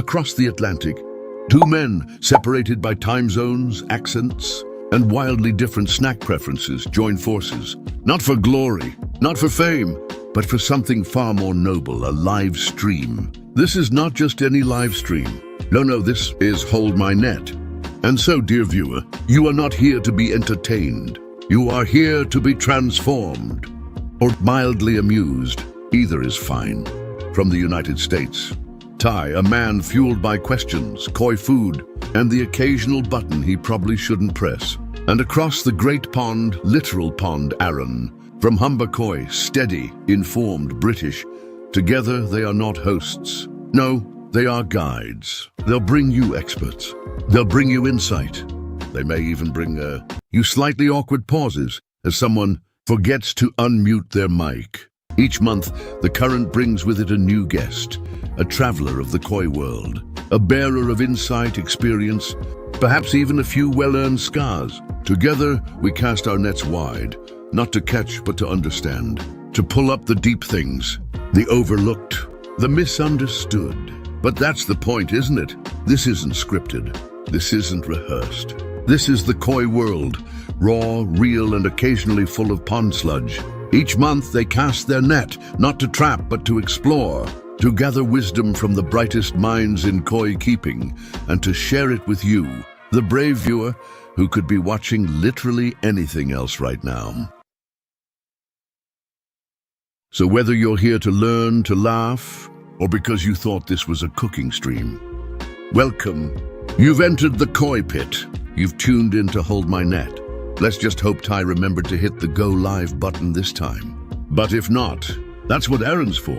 across the Atlantic, two men separated by time zones, accents, and wildly different snack preferences join forces. Not for glory, not for fame, but for something far more noble, a live stream. This is not just any live stream. No, this is Hold My Net. And so, dear viewer, you are not here to be entertained. You are here to be transformed or mildly amused. Either is fine. From the United States, Tai, a man fueled by questions, koi food, and the occasional button he probably shouldn't press. And across the great pond, literal pond, Aaron. From Humber Koi, steady, informed British. Together they are not hosts. No, they are guides. They'll bring you experts. They'll bring you insight. They may even bring you slightly awkward pauses as someone forgets to unmute their mic. Each month, The Current brings with it a new guest, a traveler of the koi world, a bearer of insight, experience, perhaps even a few well-earned scars. Together, we cast our nets wide, not to catch but to understand, to pull up the deep things, the overlooked, the misunderstood. But that's the point, isn't it? This isn't scripted. This isn't rehearsed. This is the koi world, raw, real, and occasionally full of pond sludge. Each month they cast their net, not to trap but to explore, to gather wisdom from the brightest minds in koi keeping, and to share it with you, the brave viewer who could be watching literally anything else right now. So whether you're here to learn, to laugh, or because you thought this was a cooking stream, welcome. You've entered the koi pit. You've tuned in to Hold My Net. Let's just hope Tai remembered to hit the go live button this time. But if not, that's what Aaron's for.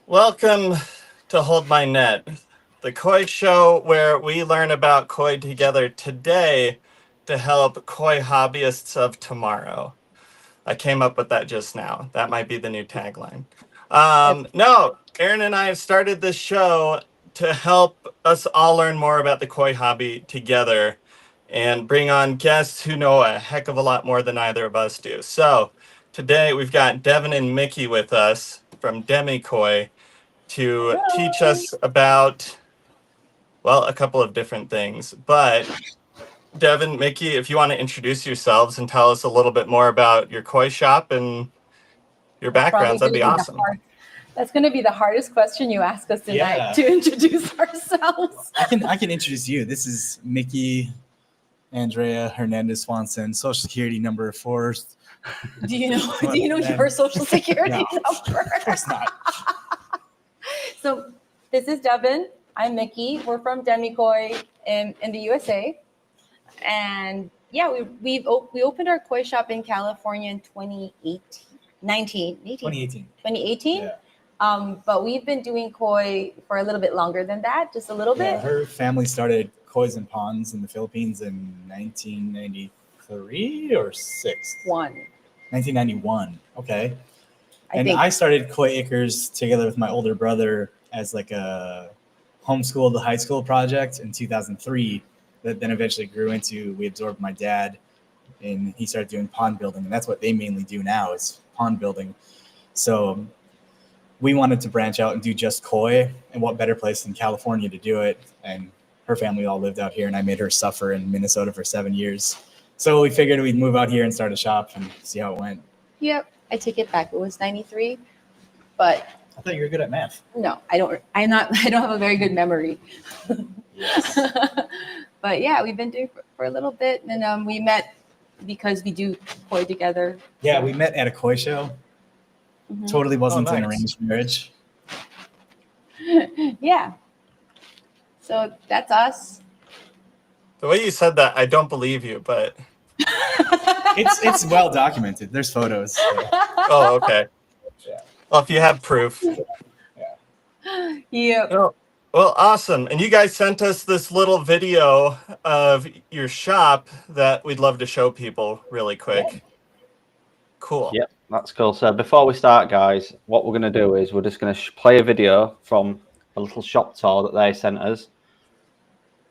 Welcome to Hold My Net, the koi show where we learn about koi together today to help koi hobbyists of tomorrow. I came up with that just now. That might be the new tagline. No, Aaron and I have started this show to help us all learn more about the koi hobby together and bring on guests who know a heck of a lot more than either of us do. So today we've got Devin and Mickey with us from Demi Koi to teach us about, well, a couple of different things. But Devin, Mickey, if you want to introduce yourselves and tell us a little bit more about your koi shop and your backgrounds, that'd be awesome. That's going to be the hardest question you ask us tonight, to introduce ourselves. I can introduce you. This is Mickey Andrea Hernandez Swanson, Social Security number 4. Do you know your Social Security number? Of course not. So this is Devin. I'm Mickey. We're from Demi Koi in the USA. And yeah, we opened our koi shop in California in 2018. 2018. Yeah. But we've been doing koi for a little bit longer than that, just a little bit. Her family started kois and ponds in the Philippines in 1993 or 6? 1991. Okay. I started Koi Acres together with my older brother as like a homeschool to high school project in 2003 that then eventually grew into, we absorbed my dad and he started doing pond building. And that's what they mainly do now is pond building. So we wanted to branch out and do just koi, and what better place than California to do it. And her family all lived out here and I made her suffer in Minnesota for 7 years. So we figured we'd move out here and start a shop and see how it went. Yep. I take it back. It was 93, but I thought you were good at math. No, I don't have a very good memory. Yes. But yeah, we've been doing for a little bit, and we met because we do koi together. Yeah, we met at a koi show. Mm-hmm. Totally wasn't an arranged marriage. Yeah. So that's us. The way you said that, I don't believe you, but it's well documented. There's photos. So. Oh, okay. Yeah. Well, if you have proof. Yeah. Oh, well, awesome. And you guys sent us this little video of your shop that we'd love to show people really quick. Yeah. Cool. Yep, that's cool. So before we start, guys, what we're going to do is we're just going to play a video from a little shop tour that they sent us.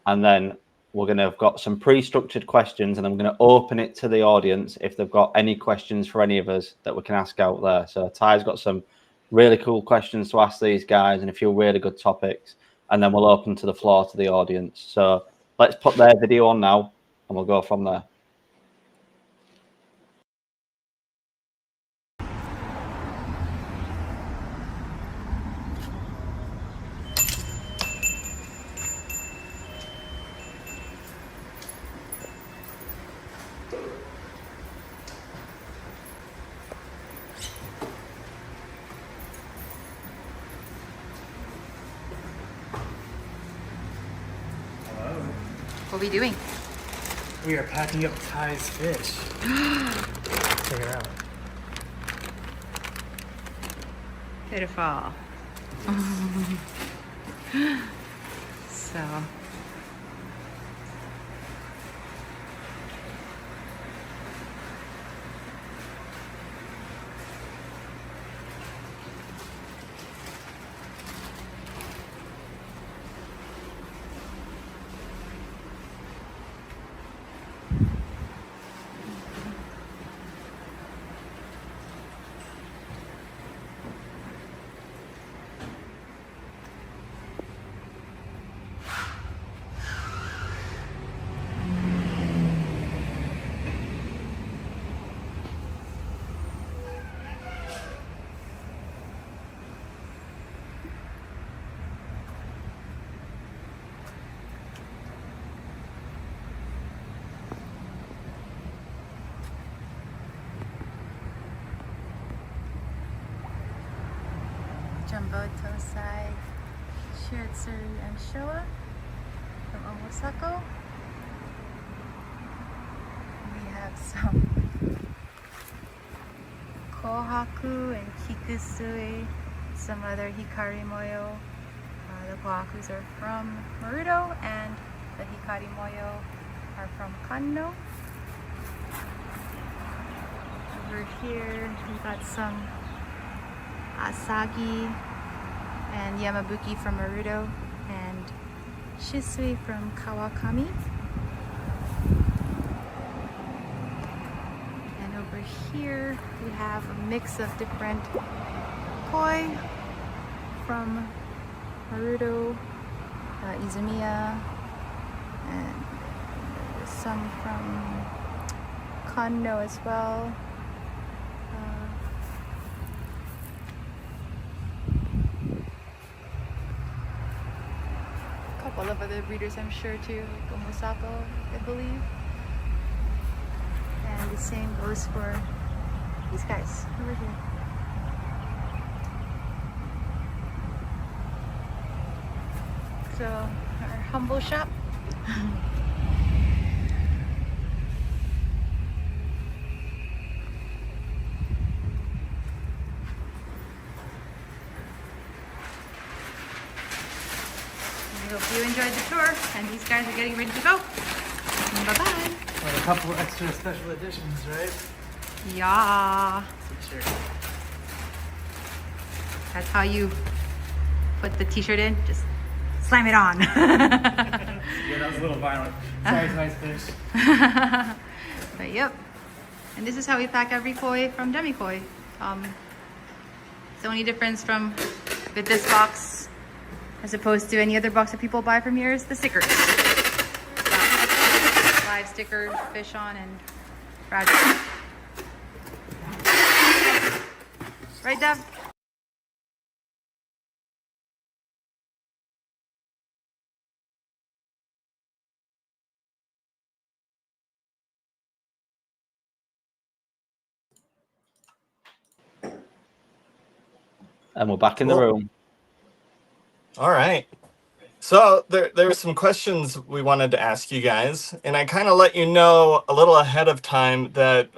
and then we're going to have got some pre-structured questions, and I'm going to open it to the audience if they've got any questions for any of us that we can ask out there. So Ty's got some really cool questions to ask these guys and a few really good topics, and then we'll open to the floor to the audience. So let's put their video on now, and we'll go from there. What are we doing? We are packing up Ty's fish. Check it out. Beautiful. So. Jumbo Tosai, Shiratsuri, and Showa from Omosako. We have some Kohaku and Kikusui, some other Hikari Moyo. The Kohakus are from Marudo and the Hikari Moyo are from Kanno. Over here we got some Asagi and Yamabuki from Marudo and Shisui from Kawakami. And over here we have a mix of different koi from Marudo, Izumiya, and some from Kanno as well. Couple of other breeders I'm sure too, like Omosako, I believe. And the same goes for these guys over here. So our humble shop. I hope you enjoyed the tour, and these guys are getting ready to go. Bye-bye. Well, a couple extra special editions, right? Yeah. T-shirt. That's how you put the t-shirt in. Just slam it on. Yeah, that was a little violent. Sorry, nice fish. But yep. And this is how we pack every koi from Demi Koi. The only difference from with this box as opposed to any other box that people buy from here is the stickers. Live stickers, fish on, and fragile. Right, Dev? And we're back in the room. All right. So there were some questions we wanted to ask you guys, and I kind of let you know a little ahead of time that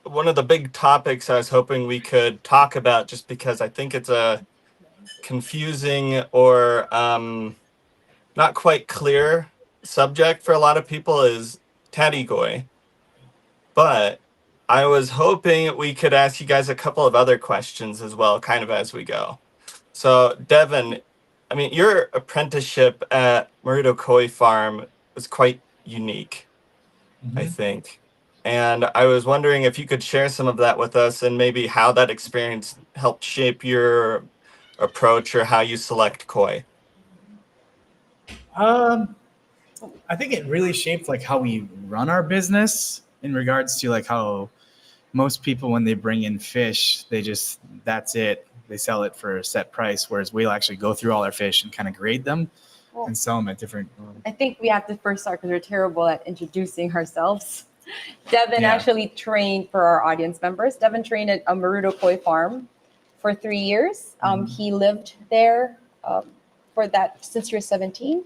one of the big topics I was hoping we could talk about, just because I think it's a confusing or not quite clear subject for a lot of people, is Tategoi. But I was hoping we could ask you guys a couple of other questions as well, kind of as we go. So, Devin, I mean, your apprenticeship at Maruto Koi Farm was quite unique, I think. And I was wondering if you could share some of that with us and maybe how that experience helped shape your approach or how you select koi. I think it really shaped like how we run our business in regards to like how most people, when they bring in fish, that's it. They sell it for a set price, whereas we'll actually go through all our fish and kind of grade them and sell them at different. I think we have to first start because we're terrible at introducing ourselves. Devin actually trained, for our audience members, Devin trained at a Maruto Koi Farm for 3 years. He lived there for that since you're 17.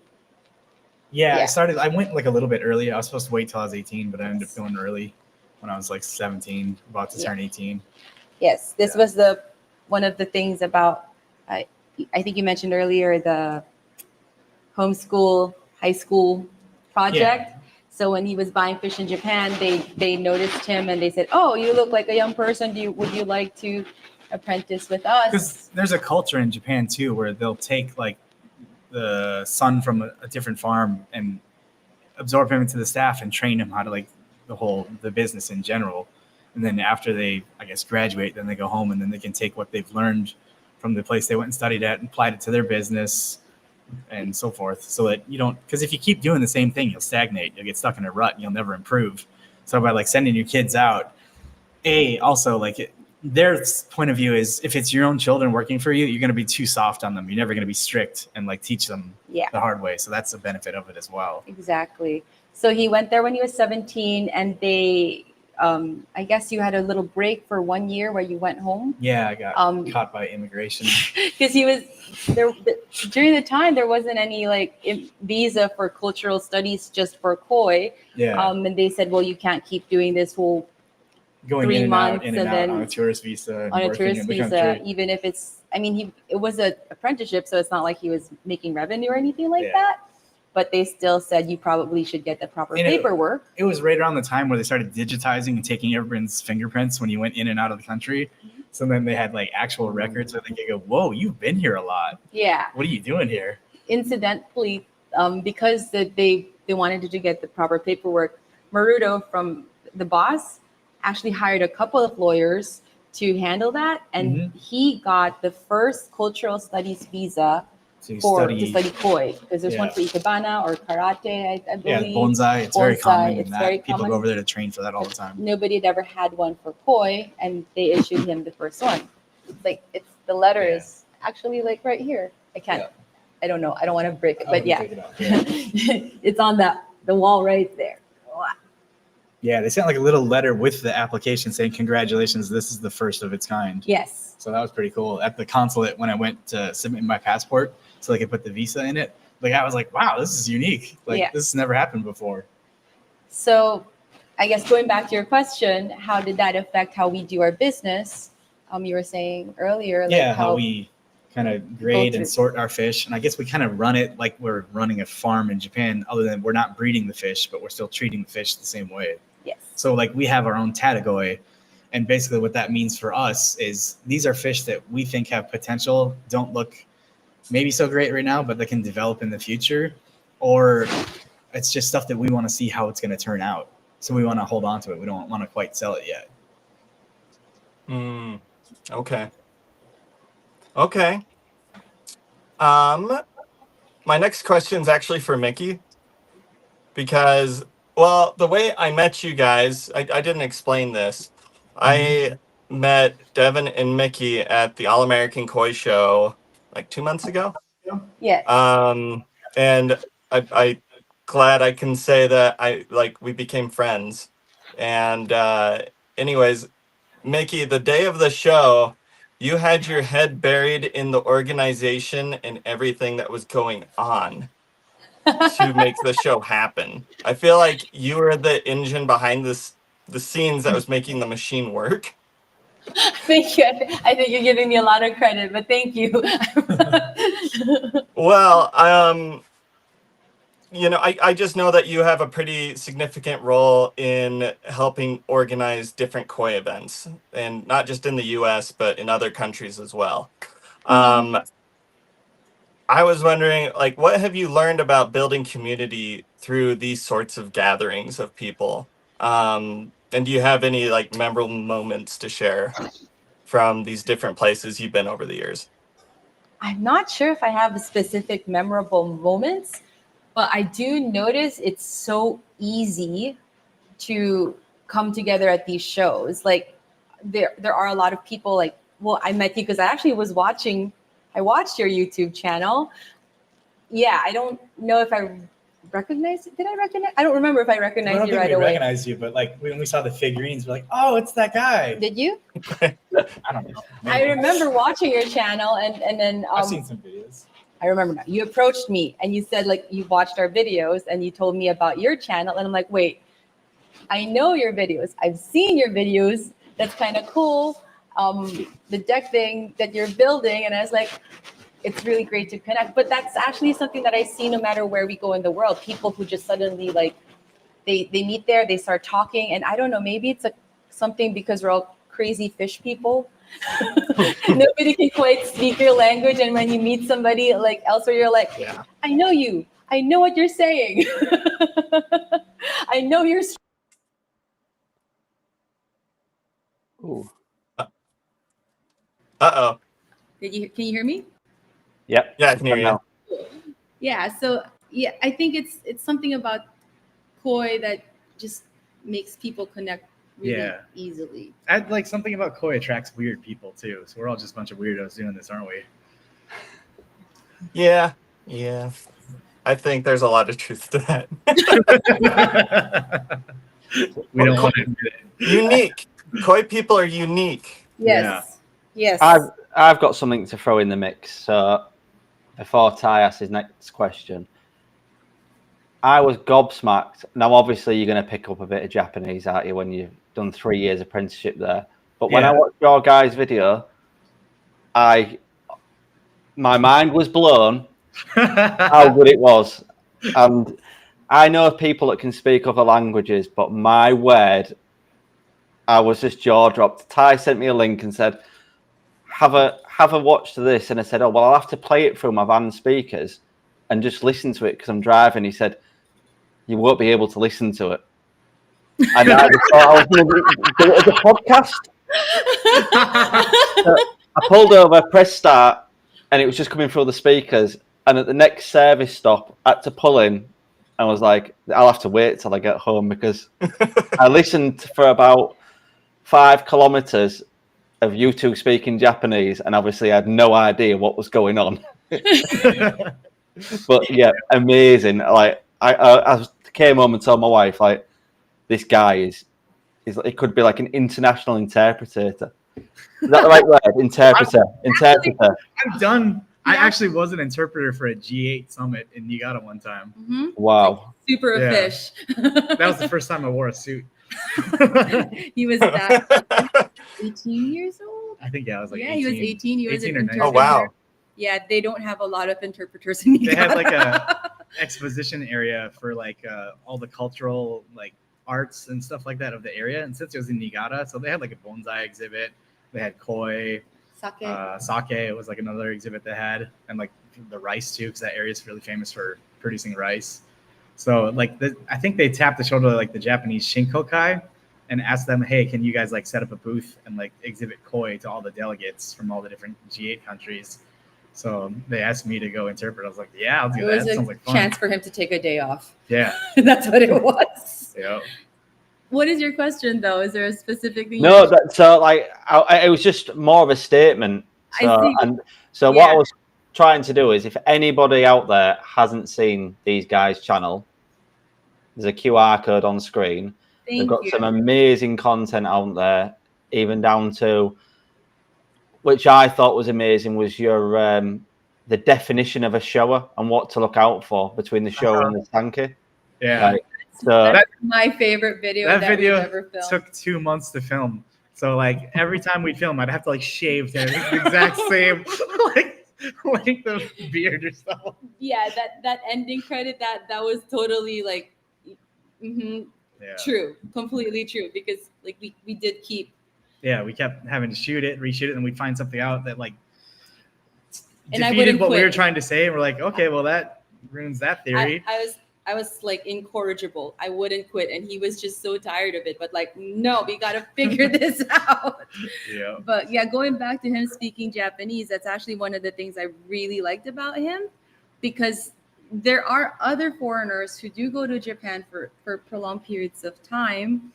Yeah, I went like a little bit early. I was supposed to wait till I was 18, but I ended up going early when I was like 17, about to turn 18. Yes, this was one of the things about, I think you mentioned earlier, the homeschool high school project. Yeah. So when he was buying fish in Japan, they noticed him and they said, "Oh, you look like a young person. Would you like to apprentice with us?" Because there's a culture in Japan too where they'll take like the son from a different farm and absorb him into the staff and train him how to like the business in general. And then after they, I guess, graduate, then they go home and then they can take what they've learned from the place they went and studied at and applied it to their business and so forth. So that you don't, because if you keep doing the same thing, you'll stagnate. You'll get stuck in a rut and you'll never improve. So by like sending your kids out, also like their point of view is if it's your own children working for you, you're going to be too soft on them. You're never going to be strict and like teach them the hard way. So that's the benefit of it as well. Exactly. So he went there when he was 17 and they, I guess you had a little break for 1 year where you went home. Yeah, I got caught by immigration. Because he was there during the time there wasn't any like visa for cultural studies just for koi. Yeah. And they said, well, you can't keep doing this whole going 3 months in and out on a tourist visa. On a tourist visa, even if it's, I mean, it was an apprenticeship, so it's not like he was making revenue or anything like that. But they still said you probably should get the proper paperwork. It was right around the time where they started digitizing and taking everyone's fingerprints when you went in and out of the country. So then they had like actual records where they could go, whoa, you've been here a lot. Yeah. What are you doing here? Incidentally, because they wanted to get the proper paperwork, Maruto, from the boss, actually hired a couple of lawyers to handle that. And he got the first cultural studies visa to study koi, because there's one for ikebana or karate, I believe. Yeah, bonsai. It's very common. People go over there to train for that all the time. Nobody had ever had one for koi, and they issued him the first one. Like the letter is actually like right here. I can't. Yeah. I don't know. I don't want to break it, but it's on the wall right there. Yeah, they sent like a little letter with the application saying, "Congratulations, this is the first of its kind." Yes. So that was pretty cool. At the consulate, when I went to submit my passport so they could put the visa in it, like I was like, "Wow, this is unique. Like this has never happened before." So, I guess going back to your question, how did that affect how we do our business? You were saying earlier, like how we kind of grade and sort our fish, and I guess we kind of run it like we're running a farm in Japan. Other than we're not breeding the fish, but we're still treating the fish the same way. Yes. So like we have our own Tategoi, and basically what that means for us is these are fish that we think have potential, don't look maybe so great right now, but they can develop in the future, or it's just stuff that we want to see how it's going to turn out. So we want to hold on to it. We don't want to quite sell it yet. Okay. Okay. My next question is actually for Mickey, because well, the way I met you guys, I didn't explain this. I met Devin and Mickey at the All American Koi Show like 2 months ago. Yes. And I glad I can say that we became friends. And anyways, Mickey, the day of the show, you had your head buried in the organization and everything that was going on to make the show happen. I feel like you were the engine behind the scenes that was making the machine work. Thank you. I think you're giving me a lot of credit, but thank you. Well, I just know that you have a pretty significant role in helping organize different koi events, and not just in the U.S., but in other countries as well. I was wondering, like, what have you learned about building community through these sorts of gatherings of people? And do you have any like memorable moments to share from these different places you've been over the years? I'm not sure if I have specific memorable moments, but I do notice it's so easy to come together at these shows. Like there are a lot of people like, well, I met you because I watched your YouTube channel. Yeah, I don't know if I did I recognize? I don't remember if I I recognized don't you think right we away. recognized you, but like when we saw the figurines, we're like, oh, it's that guy. Did you? I don't know. I Maybe. remember watching your channel and then I've seen some videos. I remember now. You approached me and you said like you watched our videos and you told me about your channel and I'm like, wait, I know your videos. I've seen your videos. That's kind of cool. The deck thing that you're building, and I was like, it's really great to connect. But that's actually something that I see no matter where we go in the world. People who just suddenly like they meet there, they start talking, and I don't know, maybe it's something because we're all crazy fish people. Nobody can quite speak your language, and when you meet somebody like elsewhere, you're like, Yeah. I know you. I know what you're saying. I know you're. Ooh. Uh-oh. Can you hear me? Yep. Yeah, I can hear you. Yeah. So yeah, I think it's something about Koi that just makes people connect really easily. I'd like something about Koi attracts weird people too. So we're all just a bunch of weirdos doing this, aren't we? Yeah. I think there's a lot of truth to that. We don't want to admit it. Unique. Koi people are unique. Yes. Yes. I've got something to throw in the mix. So before Ty asks his next question, I was gobsmacked. Now, obviously, you're going to pick up a bit of Japanese, aren't you, when you've done 3 years apprenticeship there? But when I watched your guys' video, my mind was blown how good it was. And I know people that can speak other languages, but my word, I was just jaw dropped. Ty sent me a link and said, have a watch to this. And I said, oh, well, I'll have to play it through my van speakers and just listen to it because I'm driving. He said, you won't be able to listen to it. And I just thought I was going to do it as a podcast. So I pulled over, pressed start, and it was just coming through the speakers. And at the next service stop, I had to pull in. I was like, I'll have to wait till I get home because I listened for about 5 kilometers of you two speaking Japanese, and obviously I had no idea what was going on. But yeah, amazing. Like I came home and told my wife, like, this guy is it could be like an international interpreter. Is that the right word? Interpreter. I've done. I actually was an interpreter for a G8 summit in Niigata one time. Mm-hmm. Wow. Super a fish. That was the first time I wore a suit. He was that 18 years old? I think I was like 18. He was 18. He was 18 an or 19. interpreter. Oh, wow. Yeah, they don't have a lot of interpreters in Niigata. They had like a exposition area for like all the cultural like arts and stuff like that of the area. And since it was in Niigata, so they had like a bonsai exhibit. They had koi, sake was like another exhibit they had, and like the rice too, because that area is really famous for producing rice. So like I think they tapped the shoulder like the Japanese Shinkokai and asked them, hey, can you guys like set up a booth and like exhibit koi to all the delegates from all the different G8 countries? So they asked me to go interpret. I was like, yeah, I'll do that. It was Sounds a like fun. chance for him to take a day off. Yeah. That's what it was. Yeah. What is your question, though? Is there a specific thing? No, so like it was just more of a statement. So, what I was trying to do is, if anybody out there hasn't seen these guys' channel, there's a QR code on screen. They've got some amazing content out there, even down to, which I thought was amazing, was your the definition of a shower and what to look out for between the shower and the tanky. Yeah. Like, so that's my favorite video. That video we've ever filmed. took 2 months to film. So like every time we'd film, I'd have to like shave to the exact same like length of beard or stuff. Yeah, that ending credit that was totally like true, completely true, because like we did keep. Yeah, we kept having to shoot it, reshoot it, and we'd find something out that like And I defeated wouldn't what we quit. were trying to say, and we're like, okay, well that ruins that theory. I was like incorrigible. I wouldn't quit, and he was just so tired of it. But like, no, we gotta figure this out. Yeah. But yeah, going back to him speaking Japanese, that's actually one of the things I really liked about him, because there are other foreigners who do go to Japan for prolonged periods of time,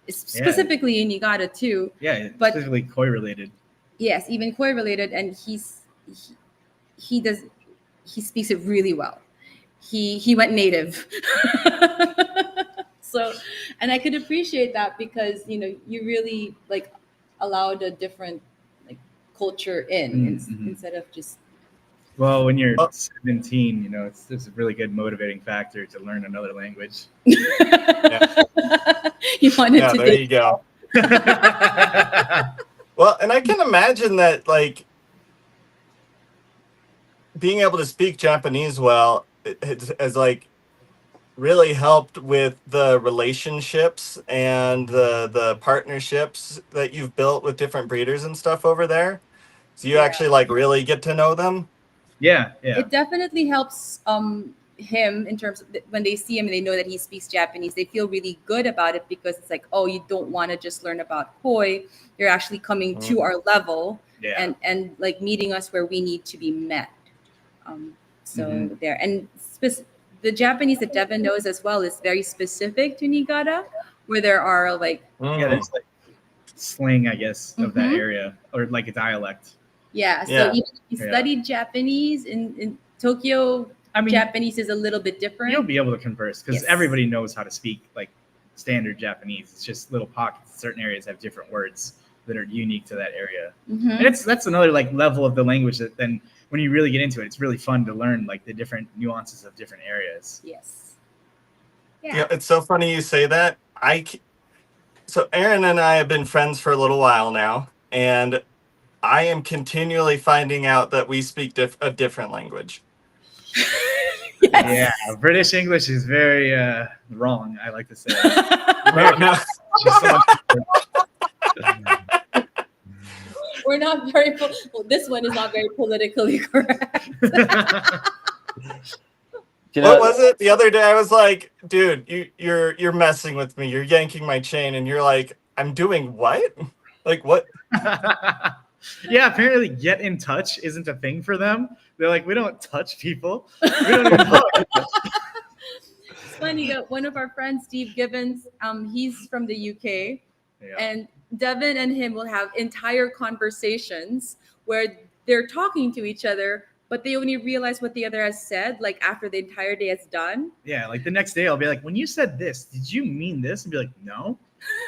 specifically in Niigata too. Yeah, But specifically koi related. yes, even Koi related, and he speaks it really well. He went native. So, and I could appreciate that, because you really like allowed a different like culture in instead of just. Well, when you're 17, it's a really good motivating factor to learn another language. Yeah. You wanted Yeah, to there you go. Well, and I can imagine that, like, being able to speak Japanese well has like really helped with the relationships and the partnerships that you've built with different breeders and stuff over there. So you actually like really get to know them. Yeah. It definitely helps him in terms of when they see him and they know that he speaks Japanese, they feel really good about it, because it's like, oh, you don't want to just learn about koi, you're actually coming to our level and like meeting us where we need to be met. There, and the Japanese that Devin knows as well is very specific to Niigata, where there are like there's like slang, I guess, of that area, or like a dialect. So even if you studied Japanese in Tokyo, Japanese is a little bit different. You'll be able to converse, because everybody knows how to speak like standard Japanese. It's just little pockets. Certain areas have different words that are unique to that area. And that's another like level of the language that then when you really get into it, it's really fun to learn like the different nuances of different areas. Yes. Yeah, it's so funny you say that. So Aaron and I have been friends for a little while now, and I am continually finding out that we speak a different language. Yeah, British English is very wrong, I like to say. We're not very. This one is not very politically correct. What was it? The other day I was like, dude, you're messing with me. You're yanking my chain, and you're like, I'm doing what? Like what? Yeah, apparently get in touch isn't a thing for them. They're like, we don't touch people. We don't even talk. It's funny that one of our friends, Steve Gibbons, he's from the UK, and Devin and him will have entire conversations where they're talking to each other, but they only realize what the other has said like after the entire day is done. Yeah, like the next day I'll be like, when you said this, did you mean this? And be like, no.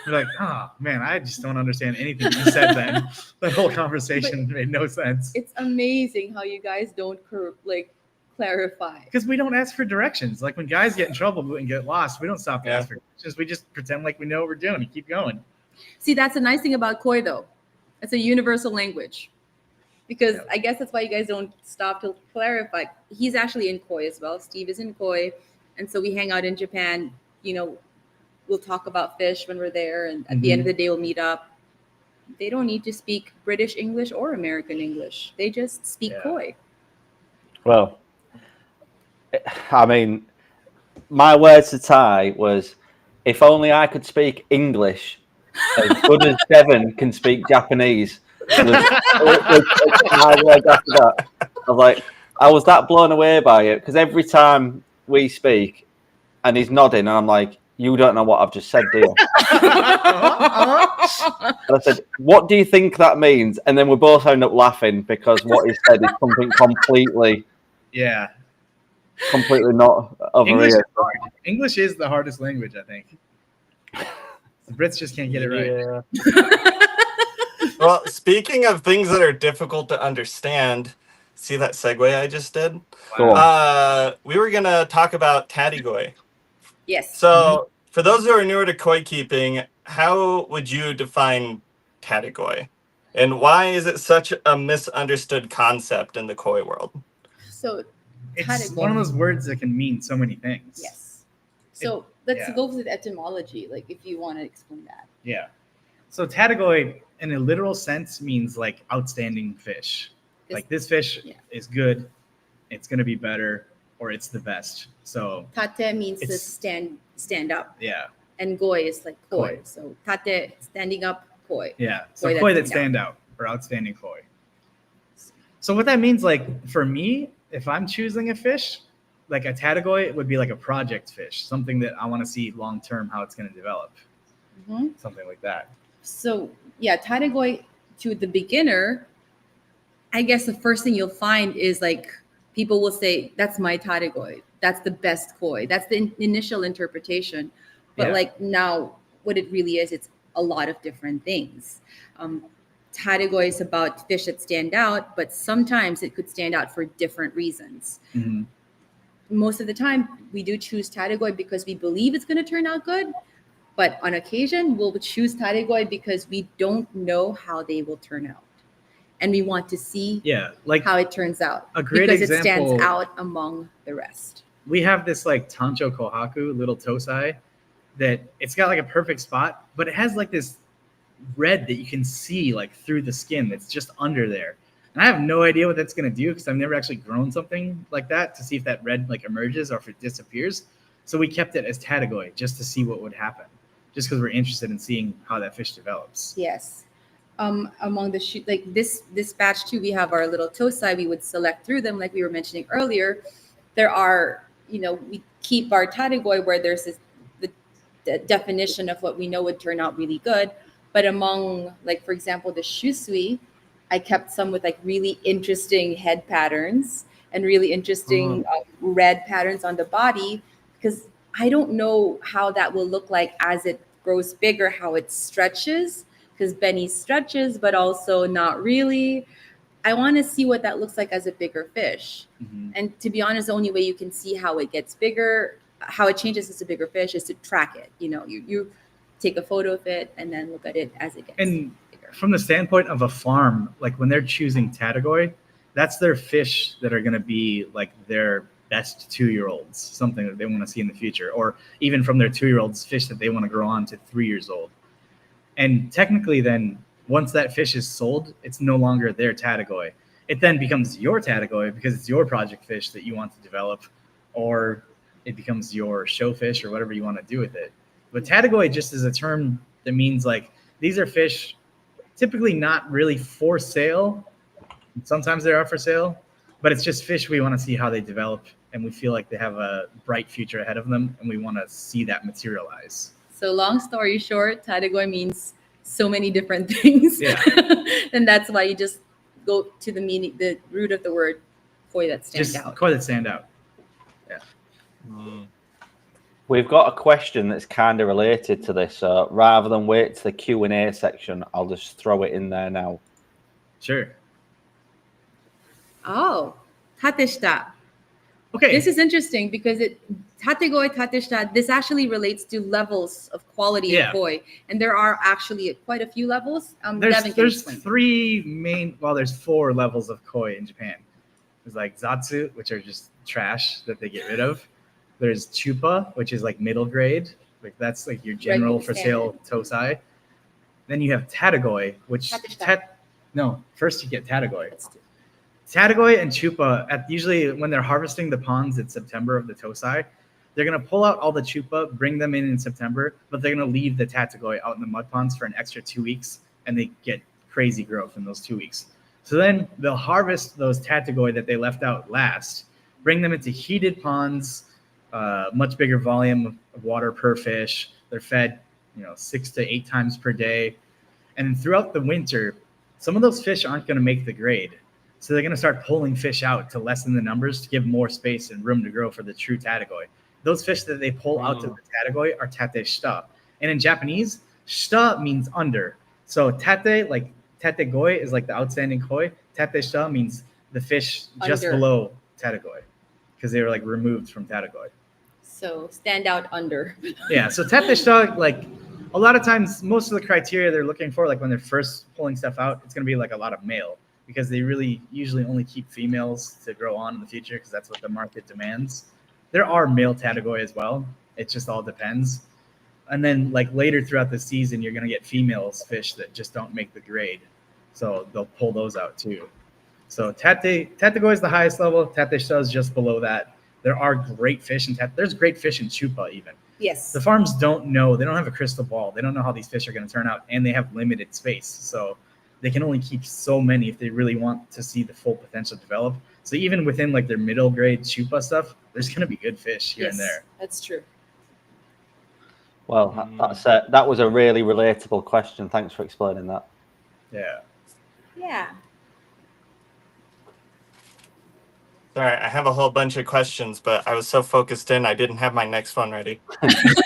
You're like, oh man, I just don't understand anything you said then. The whole conversation made no sense. It's amazing how you guys don't clarify. Because we don't ask for directions. Like when guys get in trouble and get lost, we don't stop to ask for directions. We just pretend like we know what we're doing and keep going. See, that's the nice thing about koi though. It's a universal language. Because I guess that's why you guys don't stop to clarify. He's actually in koi as well. Steve is in koi. And so we hang out in Japan, we'll talk about fish when we're there, and at the end of the day, we'll meet up. They don't need to speak British English or American English. They just speak koi. Well, I mean, my words to Tai was, if only I could speak English as good as Devin can speak Japanese. My words after that. I was that blown away by it, because every time we speak and he's nodding and I'm like, you don't know what I've just said, do you? And I said, what do you think that means? And then we both end up laughing, because what he said is something completely not over here. English is the hardest language, I think. The Brits just can't get it right. Well, speaking of things that are difficult to understand, see that segue I just did? We were going to talk about Tategoi. Yes. So, for those who are newer to koi keeping, how would you define Tategoi? And why is it such a misunderstood concept in the koi world? So, it's one of those words that can mean so many things. Yes. So, let's go with etymology, like if you want to explain that. Yeah. So, Tategoi, in a literal sense, means like outstanding fish. Like this fish is good, it's going to be better, or it's the best. So tate means to stand up. Yeah. And goi is like koi. Koi. So tate, standing up, koi. Yeah. So koi that stand out, or outstanding koi. So what that means, like for me, if I'm choosing a fish, like a tategoi would be like a project fish, something that I want to see long term how it's going to develop. Something like that. So yeah, tategoi to the beginner, I guess the first thing you'll find is like people will say, that's my tategoi. That's the best koi. That's the initial interpretation. But like now what it really is, it's a lot of different things. Tategoi is about fish that stand out, but sometimes it could stand out for different reasons. Most of the time we do choose tategoi because we believe it's going to turn out good. But on occasion, we'll choose tategoi because we don't know how they will turn out. And we want to see like how it turns out. A great because example, it stands out among the rest. We have this like Tancho Kohaku, little tosai, that it's got like a perfect spot, but it has like this red that you can see like through the skin that's just under there. And I have no idea what that's going to do because I've never actually grown something like that to see if that red like emerges or if it disappears. So we kept it as tategoi just to see what would happen, just because we're interested in seeing how that fish develops. Yes. Among the like this batch too, we have our little tosai. We would select through them, like we were mentioning earlier. There are, we keep our tategoi where there's the definition of what we know would turn out really good. But among, like for example, the shusui, I kept some with like really interesting head patterns and really interesting red patterns on the body, because I don't know how that will look like as it grows bigger, how it stretches, because Benny stretches, but also not really. I want to see what that looks like as a bigger fish. And to be honest, the only way you can see how it gets bigger, how it changes as a bigger fish, is to track it. You take a photo of it and then look at it as it gets bigger. From the standpoint of a farm, like when they're choosing tategoi, that's their fish that are going to be like their best 2-year-olds, something that they want to see in the future, or even from their 2-year-olds, fish that they want to grow on to 3 years old. And technically then, once that fish is sold, it's no longer their tategoi. It then becomes your tategoi because it's your project fish that you want to develop, or it becomes your show fish or whatever you want to do with it. But tategoi just is a term that means like these are fish typically not really for sale. Sometimes they are for sale, but it's just fish we want to see how they develop, and we feel like they have a bright future ahead of them, and we want to see that materialize. So long story short, tategoi means so many different things. And that's why you just go to the meaning, the root of the word koi that stand out. Koi that stand out. We've got a question that's kind of related to this. So rather than wait to the Q&A section, I'll just throw it in there now. Sure. Oh, tateshita. Okay. This is interesting because tategoi, tateshita, this actually relates to levels of quality of koi. And there are actually quite a few levels. There's three main, there's 4 levels of koi in Japan. There's like zatsu, which are just trash that they get rid of. There's chupa, which is like middle grade. Like that's like your general for sale tosai. Then you have tategoi, which first you get tategoi. Tategoi and chupa, usually when they're harvesting the ponds in September of the tosai, they're going to pull out all the chupa, bring them in September, but they're going to leave the tategoi out in the mud ponds for an extra 2 weeks, and they get crazy growth in those 2 weeks. So then they'll harvest those tategoi that they left out last, bring them into heated ponds, much bigger volume of water per fish. They're fed, 6 to 8 times per day. And throughout the winter, some of those fish aren't going to make the grade. So they're going to start pulling fish out to lessen the numbers to give more space and room to grow for the true tategoi. Those fish that they pull out to the tategoi are tateshita. And in Japanese, shita means under. So tate, like tategoi, is like the outstanding koi. Tateshita means the fish just below tategoi, because they were like removed from tategoi. So stand out under. So tateshita, like a lot of times, most of the criteria they're looking for, like when they're first pulling stuff out, it's going to be like a lot of male, because they really usually only keep females to grow on in the future, because that's what the market demands. There are male tategoi as well. It just all depends. And then like later throughout the season, you're going to get females fish that just don't make the grade. So they'll pull those out too. So Tategoi is the highest level. Tategoi is just below that. There are great fish in There's great fish in chupa even. Yes. The farms don't know. They don't have a crystal ball. They don't know how these fish are going to turn out, and they have limited space. So they can only keep so many if they really want to see the full potential develop. So even within like their middle grade chupa stuff, there's going to be good fish here and there. That's true. Well, that was a really relatable question. Thanks for explaining that. Yeah. Yeah. Sorry, I have a whole bunch of questions, but I was so focused in, I didn't have my next one ready.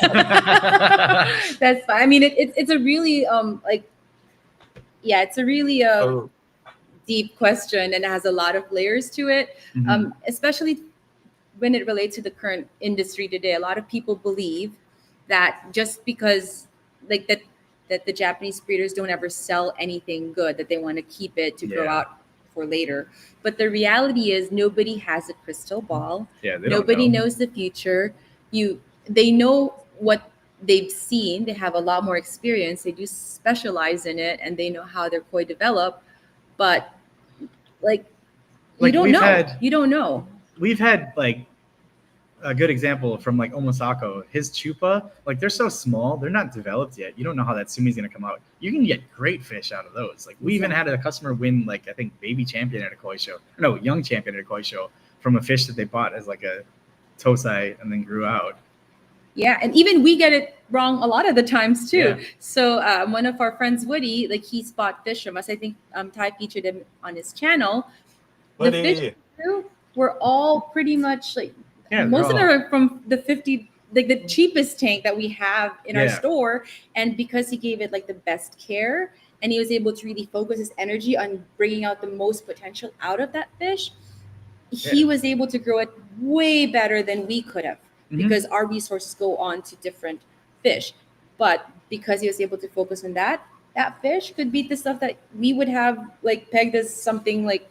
That's fine. I mean, it's a really it's a really deep question, and it has a lot of layers to it. Mhm. Especially when it relates to the current industry today. A lot of people believe that just because like that the Japanese breeders don't ever sell anything good, that they want to keep it to grow out for later. But the reality is nobody has a crystal ball. Yeah, Nobody knows the future. They know what they've seen. They have a lot more experience. They do specialize in it, and they know how their koi develop. But you don't know. You don't know. We've had like a good example from like Omasako. His chupa, like they're so small, they're not developed yet. You don't know how that sumi's gonna come out. You can get great fish out of those. Like we even had a customer win like I think baby champion at a koi show. No, young champion at a koi show from a fish that they bought as like a tosai and then grew out. Yeah, and even we get it wrong a lot of the times too. Yeah. So one of our friends, Woody, like he spot fish from us. I think Ty featured him on his channel. Woody. The fish too were all pretty much like most of them are from the 50, like the cheapest tank that we have in our store. And because he gave it like the best care, and he was able to really focus his energy on bringing out the most potential out of that fish, he was able to grow it way better than we could have. Because our resources go on to different fish. But because he was able to focus on that fish could beat the stuff that we would have like pegged as something like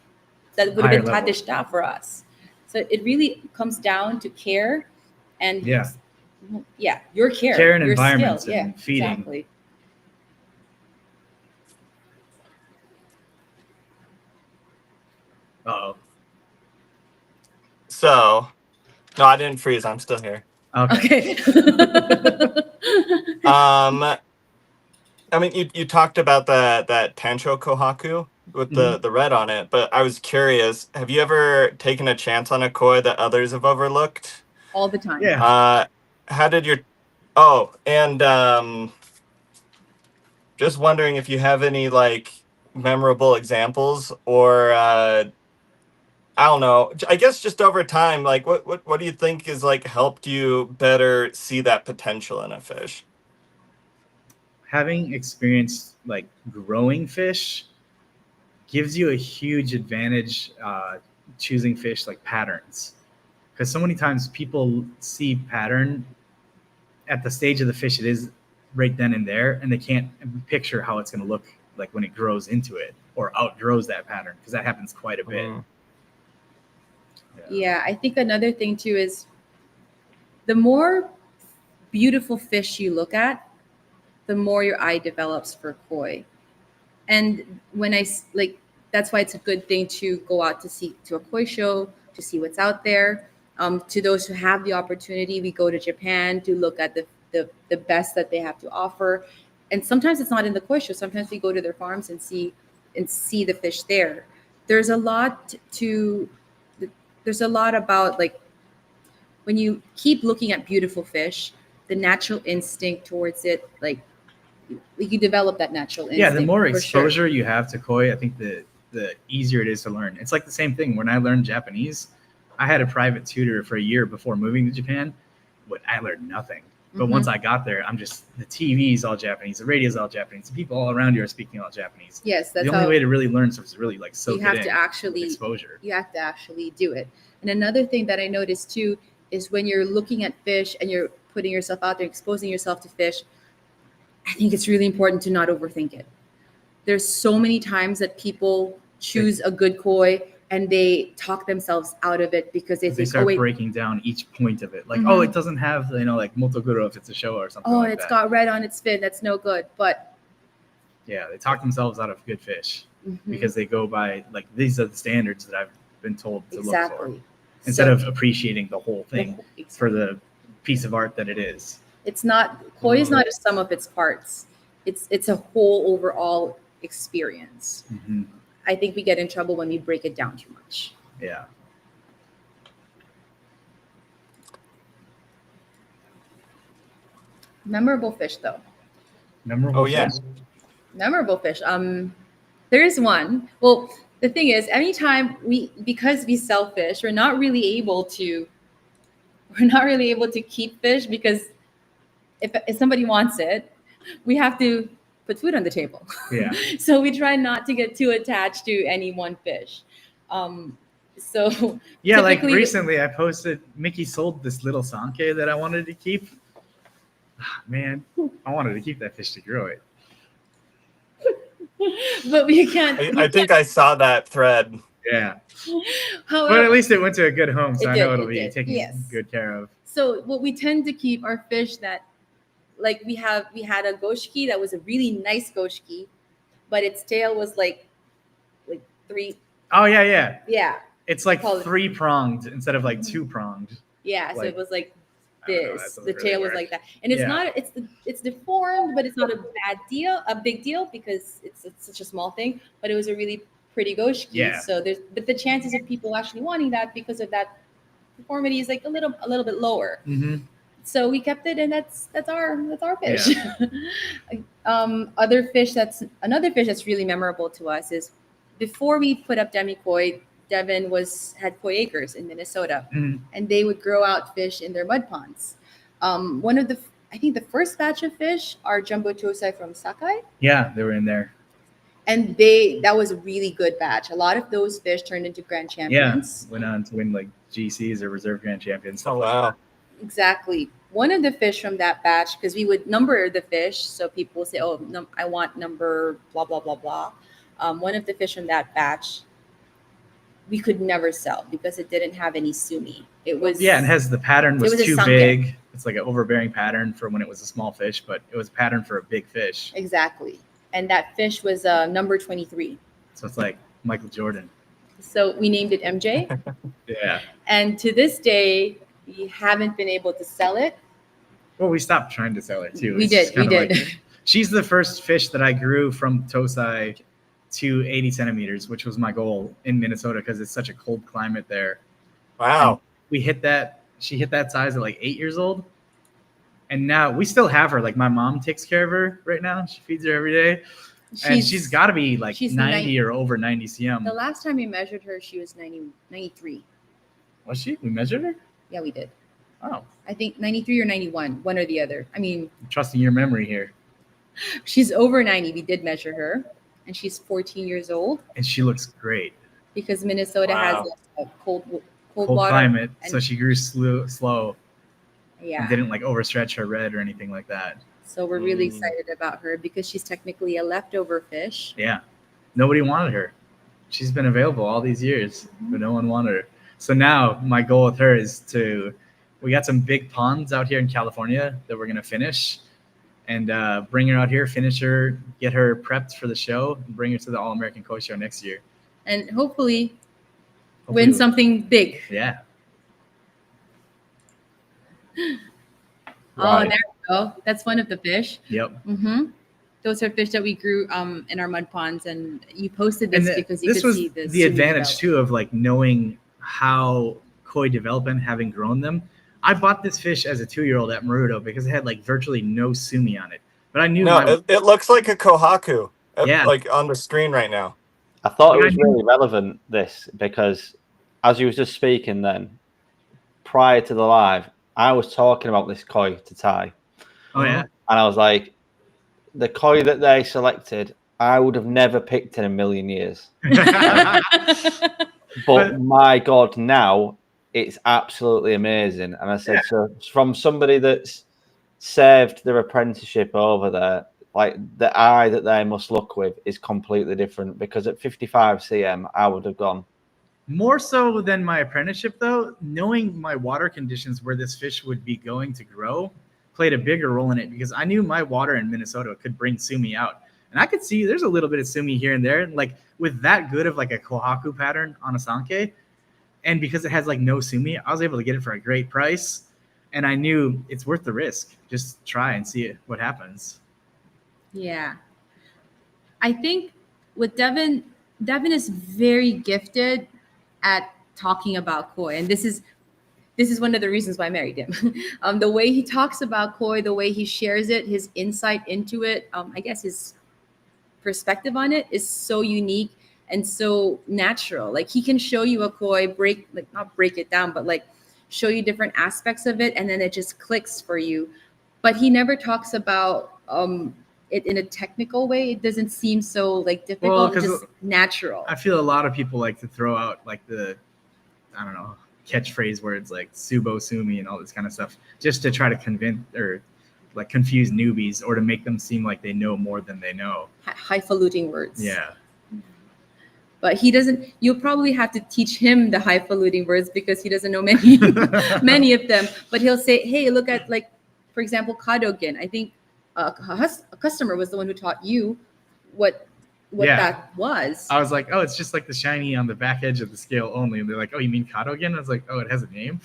that would have been tadishta for us. So it really comes down to care and your care. Care and your environment skill. and feeding. Exactly. Uh-oh. So, no, I didn't freeze. I'm still here. Okay. I mean, you talked about that Tancho Kohaku with the red on it, but I was curious, have you ever taken a chance on a koi that others have overlooked? All the time. Yeah. How did your just wondering if you have any like memorable examples or I don't know. I guess just over time, like what do you think is like helped you better see that potential in a fish? Having experienced like growing fish gives you a huge advantage choosing fish like patterns, because so many times people see pattern at the stage of the fish it is right then and there, and they can't picture how it's going to look like when it grows into it or outgrows that pattern, because that happens quite a bit. Yeah, I think another thing too is the more beautiful fish you look at, the more your eye develops for koi. And when that's why it's a good thing to go out to a koi show, to see what's out there. To those who have the opportunity, we go to Japan to look at the best that they have to offer. And sometimes it's not in the koi show. Sometimes we go to their farms and see the fish there. There's a lot about like when you keep looking at beautiful fish, the natural instinct towards it, like you develop that natural instinct. Yeah, the more exposure you have to koi, I think the easier it is to learn. It's like the same thing. When I learned Japanese, I had a private tutor for a year before moving to Japan, but I learned nothing. But once I got there, the TV's all Japanese, the radio's all Japanese, the people all around you are speaking all Japanese. Yes, that's the only way to really learn stuff is really like soak it in. You have to actually do it. And another thing that I noticed too is when you're looking at fish and you're putting yourself out there, exposing yourself to fish, I think it's really important to not overthink it. There's so many times that people choose a good koi and they talk themselves out of it because they start breaking down each point of it. Like, it doesn't have, like motoguro if it's a show or something like that. Got red on its fin. That's no good. But yeah, they talk themselves out of good fish. because they go by like these are the standards that I've been told to look for, instead So- of appreciating the whole thing for the piece of art that it is. It's not, koi is not a sum of its parts. It's a whole overall experience. Mm-hmm. I think we get in trouble when we break it down too much. Yeah. Memorable fish though. Memorable. Oh, yeah. fish. Memorable fish. There's one. Well, the thing is, anytime because we sell fish, we're not really able to keep fish, because if somebody wants it, we have to put food on the table. Yeah. So we try not to get too attached to any one fish. So Yeah, like typically- recently I posted, Mickey sold this little sanke that I wanted to keep. Man, I wanted to keep that fish to grow it. but we can't. I think I saw that thread. Yeah. However, But at least it went to a good home, so It I know did, it'll it be did, taken yes. good care of. so what we tend to keep are fish that, like we had a goshki that was a really nice goshki, but its tail was like three. Oh yeah, yeah. Yeah, It's like Call it- 3-pronged instead of like 2-pronged. yeah. So Like, it was like I don't know, that this. doesn't The really tail was work. like that, and it's Yeah. not. It's deformed, but it's not a big deal because it's such a small thing. But it was a really pretty goshki. Yeah. So but the chances of people actually wanting that because of that deformity is like a little bit lower. Mm-hmm. So we kept it, and that's our fish. Another fish that's really memorable to us is before we put up Demi Koi, Devin had koi acres in Minnesota, Mm-hmm. and they would grow out fish in their mud ponds. I think the first batch of fish are jumbo tosai from Sakai, Yeah, they were in there. and that was a really good batch. A lot of those fish turned into grand champions. Yeah, went on to win like GCs or reserve grand champions. Oh, Stuff like wow. Exactly. One of the fish from that batch, because we would number the fish, so people will say, "Oh, I want number blah blah blah blah." One of the fish from that batch, we could never sell because it didn't have any sumi. It was Yeah, and the pattern was was a too sanke. big. It's like an overbearing pattern for when it was a small fish, but it was a pattern for a big fish. exactly, and that fish was number 23. So it's like Michael Jordan. So we named it MJ, Yeah. and to this day, we haven't been able to sell it. Well, we stopped trying to sell it too. We It's did. just kinda like- Like, she's the first fish that I grew from tosai to 80 centimeters, which was my goal in Minnesota because it's such a cold climate there. Wow. We hit that. She hit that size at like 8 years old, and now we still have her. Like my mom takes care of her right now. She feeds her every day, and she's got to be like she's 90 or over 90 cm. the last time we measured her, she was 93. Was she? We measured her. Yeah, we did. Oh, I think 93 or 91, one or the other. I mean, I'm trusting your memory here. she's over 90. We did measure her, and she's 14 years old And she looks great. because Minnesota Wow. has a cold Cold water climate, so and- she grew slow Yeah. and didn't like overstretch her red or anything like that. So we're really Mm. excited about her because she's technically a leftover fish. Yeah, nobody wanted her. She's been available all these years, but no one wanted her. So now my goal with her is we got some big ponds out here in California that we're gonna finish, and bring her out here, finish her, get her prepped for the show, and bring her to the All American Koi Show next year. And hopefully Hopefully win something big. Yeah. Oh, Right. there we go. That's one of the fish. Yep. Mm-hmm. Those are fish that we grew in our mud ponds, and you posted this And because you this could was see this. the advantage too of like knowing how koi develop and having grown them. I bought this fish as a 2-year-old at Maruto because it had like virtually no sumi on it. But I knew No, it looks like a kohaku. Yeah. Like on the screen right now. I thought it Yeah, was I knew- really relevant, this, because as you was just speaking then, prior to the live, I was talking about this koi to Ty. Oh yeah. And I was like, the koi that they selected, I would have never picked in a million years. But my God, now it's absolutely amazing. And I said, so from somebody that's served their apprenticeship over there, like the eye that they must look with is completely different, because at 55 cm, I would have gone. More so than my apprenticeship, though, knowing my water conditions where this fish would be going to grow played a bigger role in it, because I knew my water in Minnesota could bring sumi out. And I could see there's a little bit of sumi here and there. And like with that good of like a kohaku pattern on a sanke, and because it has like no sumi, I was able to get it for a great price. And I knew it's worth the risk. Just try and see what happens. Yeah. I think with Devin is very gifted at talking about koi. And this is one of the reasons why I married him. The way he talks about koi, the way he shares it, his insight into it, I guess his perspective on it is so unique and so natural. Like he can show you a koi, not break it down, but like show you different aspects of it, and then it just clicks for you. But he never talks about it in a technical way. It doesn't seem so like difficult, just natural. I feel a lot of people like to throw out like the, I don't know, catchphrase words like subo sumi and all this kind of stuff just to try to convince or like confuse newbies or to make them seem like they know more than they know. Highfalutin words. Yeah. But he doesn't, you'll probably have to teach him the highfalutin words because he doesn't know many many of them. But he'll say, hey, look at like, for example, kadogen. I think a customer was the one who taught you what that was. I was like, oh, it's just like the shiny on the back edge of the scale only. And they're like, oh, you mean kadogen? I was like, oh, it has a name.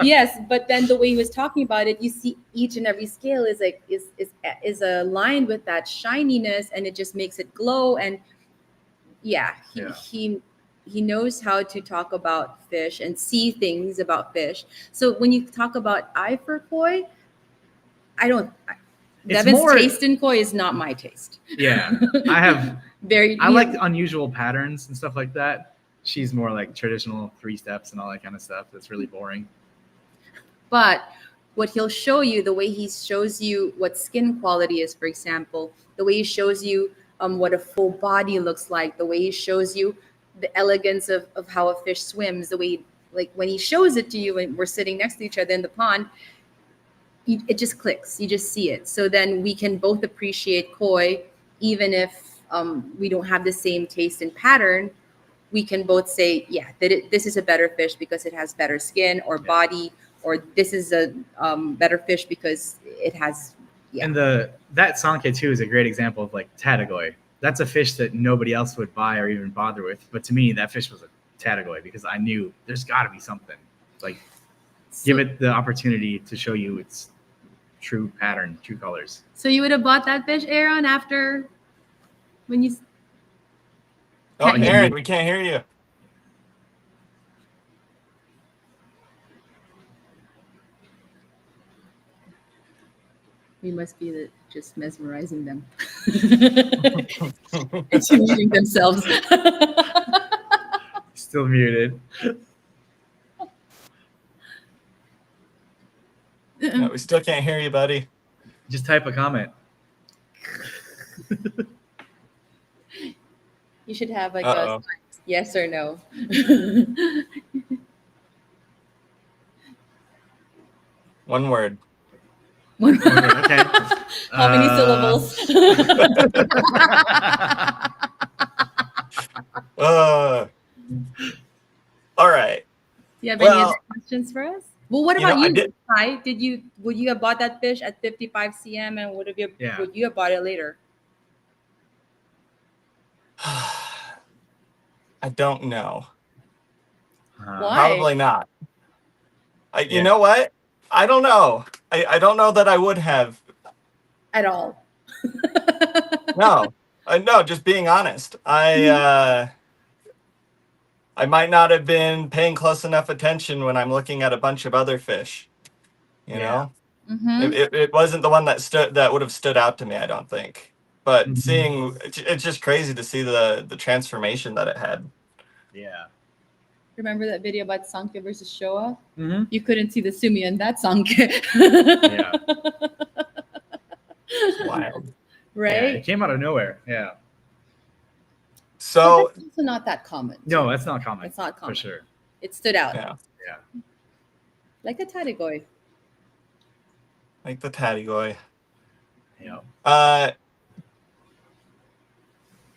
Yes, but then the way he was talking about it, you see each and every scale is like is aligned with that shininess, and it just makes it glow. And he knows how to talk about fish and see things about fish. So when you talk about eye for koi, Devin's taste in koi is not my taste. Yeah, I like unusual patterns and stuff like that. She's more like traditional 3 steps and all that kind of stuff. That's really boring. But what he'll show you, the way he shows you what skin quality is, for example, the way he shows you what a full body looks like, the way he shows you the elegance of how a fish swims, the way, like when he shows it to you and we're sitting next to each other in the pond, it just clicks. You just see it. So then we can both appreciate koi, even if we don't have the same taste and pattern. We can both say, that this is a better fish because it has better skin or body, or this is a better fish because it has. Yeah. And that sanke too is a great example of like tategoi. That's a fish that nobody else would buy or even bother with. But to me, that fish was a tategoi because I knew there's got to be something. Like, give it the opportunity to show you its true pattern, true colors. So you would have bought that fish, Aaron, after when you. Oh, Aaron, we can't hear you. We must be just mesmerizing them. It's muting themselves. Still muted. No, we still can't hear you, buddy. Just type a comment. You should have like a yes or no. One word. One word. Okay. How many syllables? All right. Do you have any other questions for us? Well, what about you? Ty? Would you have bought that fish at 55 cm, and would you have bought it later? I don't know. Why? Probably not. You know what? I don't know. I don't know that I would have. At all. No. No, just being honest. I might not have been paying close enough attention when I'm looking at a bunch of other fish. You know? Mm-hmm. It wasn't the one that would have stood out to me, I don't think. But it's just crazy to see the transformation that it had. Yeah. Remember that video about Sanke versus Showa? Mm-hmm. You couldn't see the sumi in that Sanke. Yeah. It's wild. Right? Yeah, it came out of nowhere. Yeah. So it's also not that common. No, that's not common. It's not common. For sure. It stood out. Yeah. Like the Tategoi. Like the Tategoi. Yeah.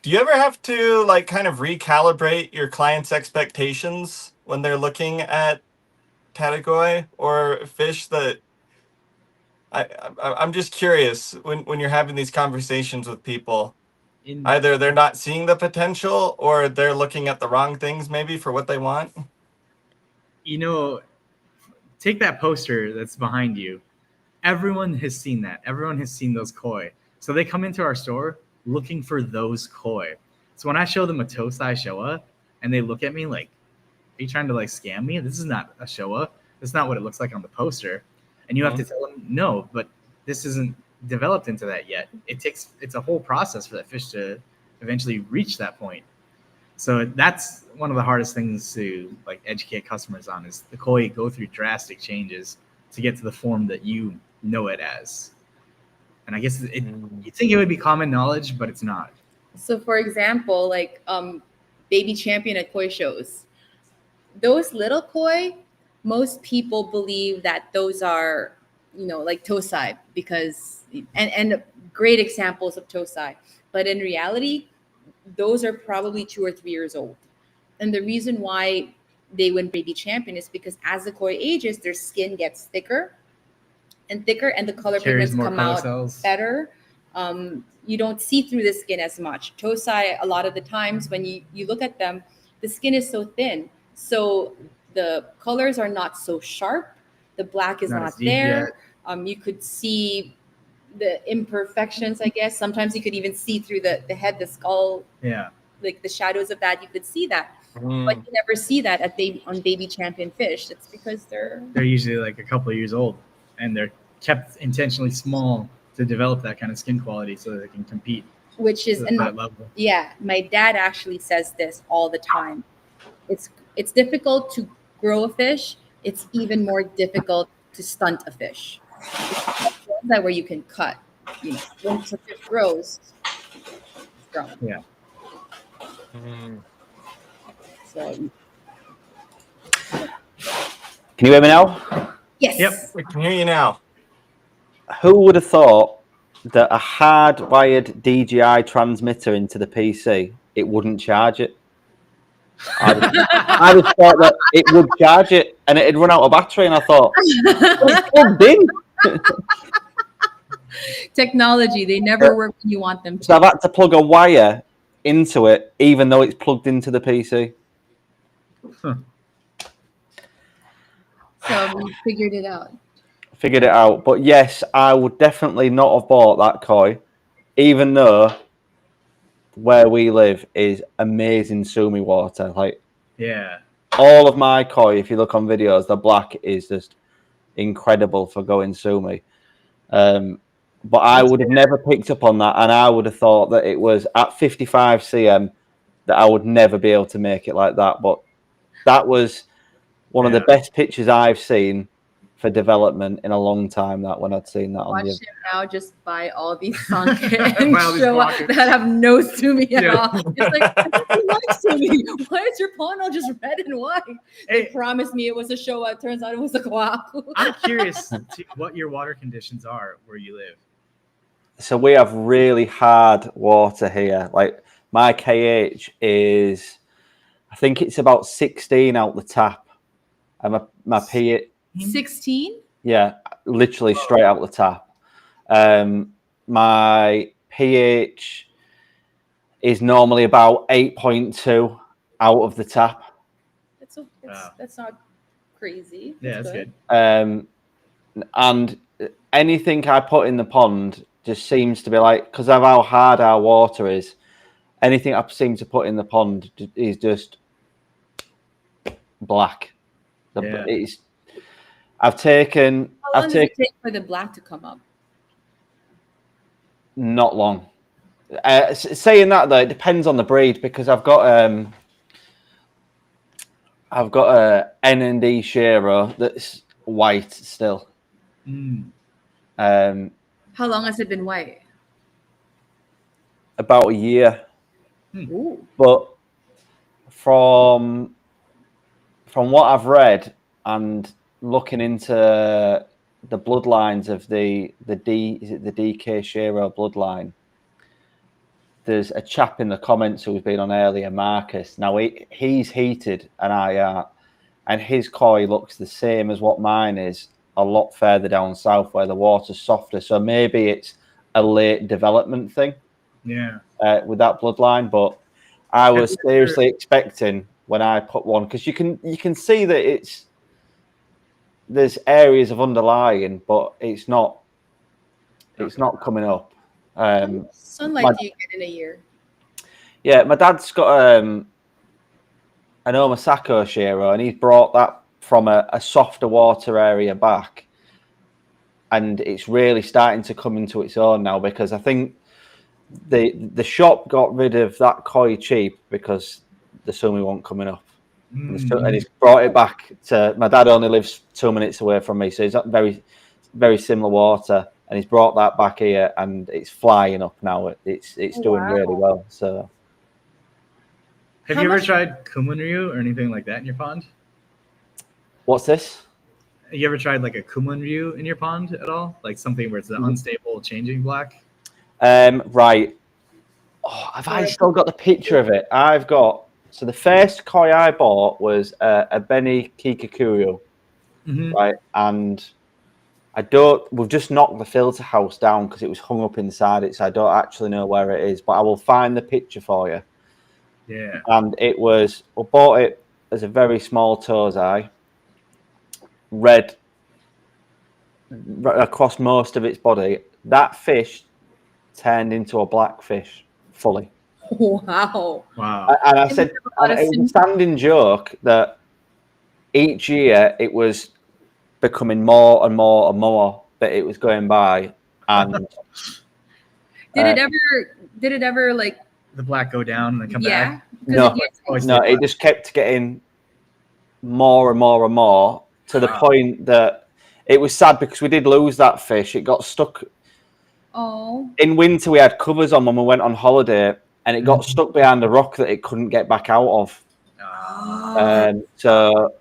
Do you ever have to like kind of recalibrate your clients' expectations when they're looking at Tategoi or fish that I'm just curious when you're having these conversations with people, In either they're not seeing the potential or they're looking at the wrong things maybe for what they want. Take that poster that's behind you. Everyone has seen that. Everyone has seen those koi. So they come into our store looking for those koi. So when I show them a Tosai Showa and they look at me like, are you trying to like scam me? This is not a Showa. That's not what it looks like on the poster. And you have to tell them, no, but this isn't developed into that yet. It's a whole process for that fish to eventually reach that point. So that's one of the hardest things to like educate customers on is the koi go through drastic changes to get to the form that you know it as. And I guess you'd think it would be common knowledge, but it's not. So for example, like baby champion at koi shows, those little koi, most people believe that those are, like Tosai because, and great examples of Tosai. But in reality, those are probably 2 or 3 years old. And the reason why they win baby champion is because as the koi ages, their skin gets thicker and thicker and the color Carries pigments more come color out cells. better. You don't see through the skin as much. Tosai, a lot of the times when you look at them, the skin is so thin. So the colors are not so sharp. The black is Not not as deep there. You could see the imperfections, I guess. Sometimes you could even see through the head, the skull, Yeah. like the shadows of that. You could see that. But you never see that on baby champion fish. It's because they're usually like a couple of years old and they're kept intentionally small to develop that kind of skin quality so that they can compete which is at that level. Yeah, my dad actually says this all the time. It's difficult to grow a fish. It's even more difficult to stunt a fish. It's that where you can cut. Once a fish grows, it's grown. Yeah. So Can you hear me now? yes. Yep. We can hear you now. Who would have thought that a hardwired DJI transmitter into the PC, it wouldn't charge it? I just thought that it would charge it and it'd run out of battery, and I thought, it's plugged in. Technology, they never work when you want them to. So I've had to plug a wire into it, even though it's plugged into the PC. So we figured it out. But yes, I would definitely not have bought that koi, even though where we live is amazing sumi water. Like, Yeah. all of my koi, if you look on videos, the black is just incredible for going sumi. But I would have never picked up on that, and I would have thought that it was at 55 cm that I would never be able to make it like that. But that was one of the best pictures I've seen for development in a long time. That when I'd seen that on Watch the him now just buy all these sunken Wow, these show pockets. that have no sumi at Yeah. all. It's like, I don't like sumi. Why is your pond all just red and white? They Hey, promised me it was a show. It turns out it was a kwaku. I'm curious to what your water conditions are where you live. So we have really hard water here. Like my KH is, I think it's about 16 out the tap, and my pH, 16? yeah, literally straight out the tap. My pH is normally about 8.2 out of the tap. That's not crazy. Yeah, that's good. And anything I put in the pond just seems to be like, because of how hard our water is, anything I seem to put in the pond is just black. I've taken. How long does it take for the black to come up? Not long. Saying that though, it depends on the breed, because I've got a N&D Shero that's white still. How long has it been white? About a year. Ooh. But from what I've read and looking into the bloodlines of the DK Shero bloodline, there's a chap in the comments who's been on earlier, Marcus. Now he's heated and I are, and his koi looks the same as what mine is a lot further down south where the water's softer. So maybe it's a late development thing. Yeah. With that bloodline, but I was seriously expecting when I put one, because you can see that there's areas of underlying, but it's not coming up. How much sunlight do you get in a year? Yeah, my dad's got an Omasako Shiro, and he's brought that from a softer water area back, and it's really starting to come into its own now, because I think the shop got rid of that koi cheap because the sumi wasn't coming up. And he's brought it back to my dad. Only lives 2 minutes away from me, so it's very, very similar water, and he's brought that back here, and it's flying up now. It's doing really well. So, have you ever tried kumonryu or anything like that in your pond? What's this? You ever tried like a kumonryu in your pond at all? Like something where it's an unstable changing black? Right. Oh, have I still got the picture of it? I've got. So the first koi I bought was a Beni Kikakuru, right? And we've just knocked the filter house down because it was hung up inside it, so I don't actually know where it is, but I will find the picture for you. Yeah. And we bought it as a very small tozai, red across most of its body. That fish turned into a black fish fully. Wow. And I said, and it was a standing joke that each year it was becoming more and more and more that it was going by. And did it ever like the black go down and then come back? No, it just kept getting more and more and more to the point that it was sad because we did lose that fish. It got stuck. Oh. In winter, we had covers on when we went on holiday, and it got stuck behind a rock that it couldn't get back out of. So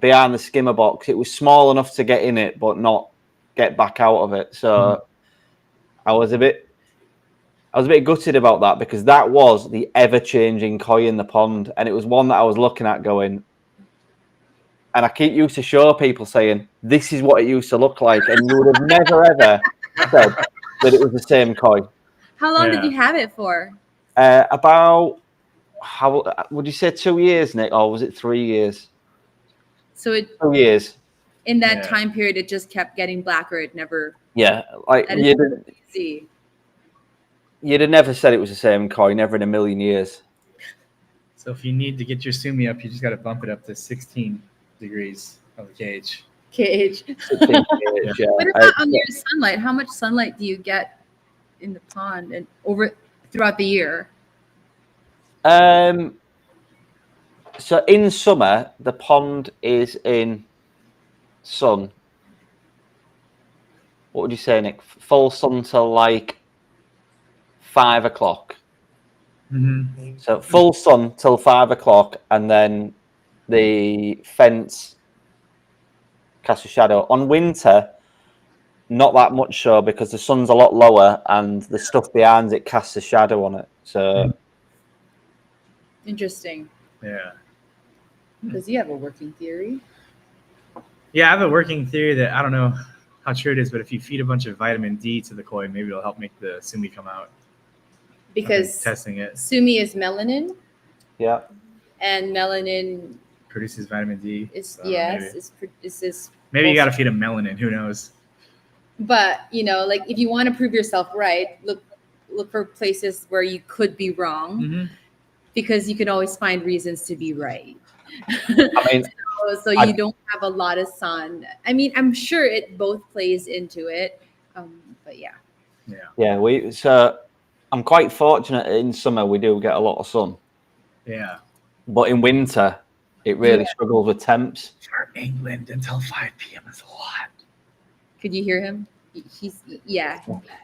behind the skimmer box, it was small enough to get in it, but not get back out of it. So I was a bit gutted about that, because that was the ever-changing koi in the pond, and it was one that I was looking at going, and I keep used to show people saying, this is what it used to look like, and you would have never, ever said that it was the same koi. How long did you have it for? About, how would you say, 2 years, Nick, or was it 3 years? So 2 years. In that time period, it just kept getting blacker. It never. Yeah, like you'd have never said it was the same koi, never in a million years. So if you need to get your sumi up, you just got to bump it up to 16 degrees of the cage. What about on your sunlight? How much sunlight do you get in the pond and throughout the year? So in summer, the pond is in sun. What would you say, Nick? Full sun till like 5 o'clock. So full sun till 5 o'clock, and then the fence casts a shadow. On winter, not that much so, because the sun's a lot lower and the stuff behind it casts a shadow on it. So interesting. Yeah. Because you have a working theory. Yeah, I have a working theory that I don't know how true it is, but if you feed a bunch of vitamin D to the koi, maybe it'll help make the sumi come out. Because testing it. Sumi is melanin. Yeah. And melanin produces vitamin D. Maybe you got to feed them melanin. Who knows? But like if you want to prove yourself right, look for places where you could be wrong, because you can always find reasons to be right. I mean, so you don't have a lot of sun. I mean, I'm sure it both plays into it, but yeah. So I'm quite fortunate in summer we do get a lot of sun. Yeah. But in winter, it really struggles with temps. For England, until 5 p.m. is a lot. Could you hear him? He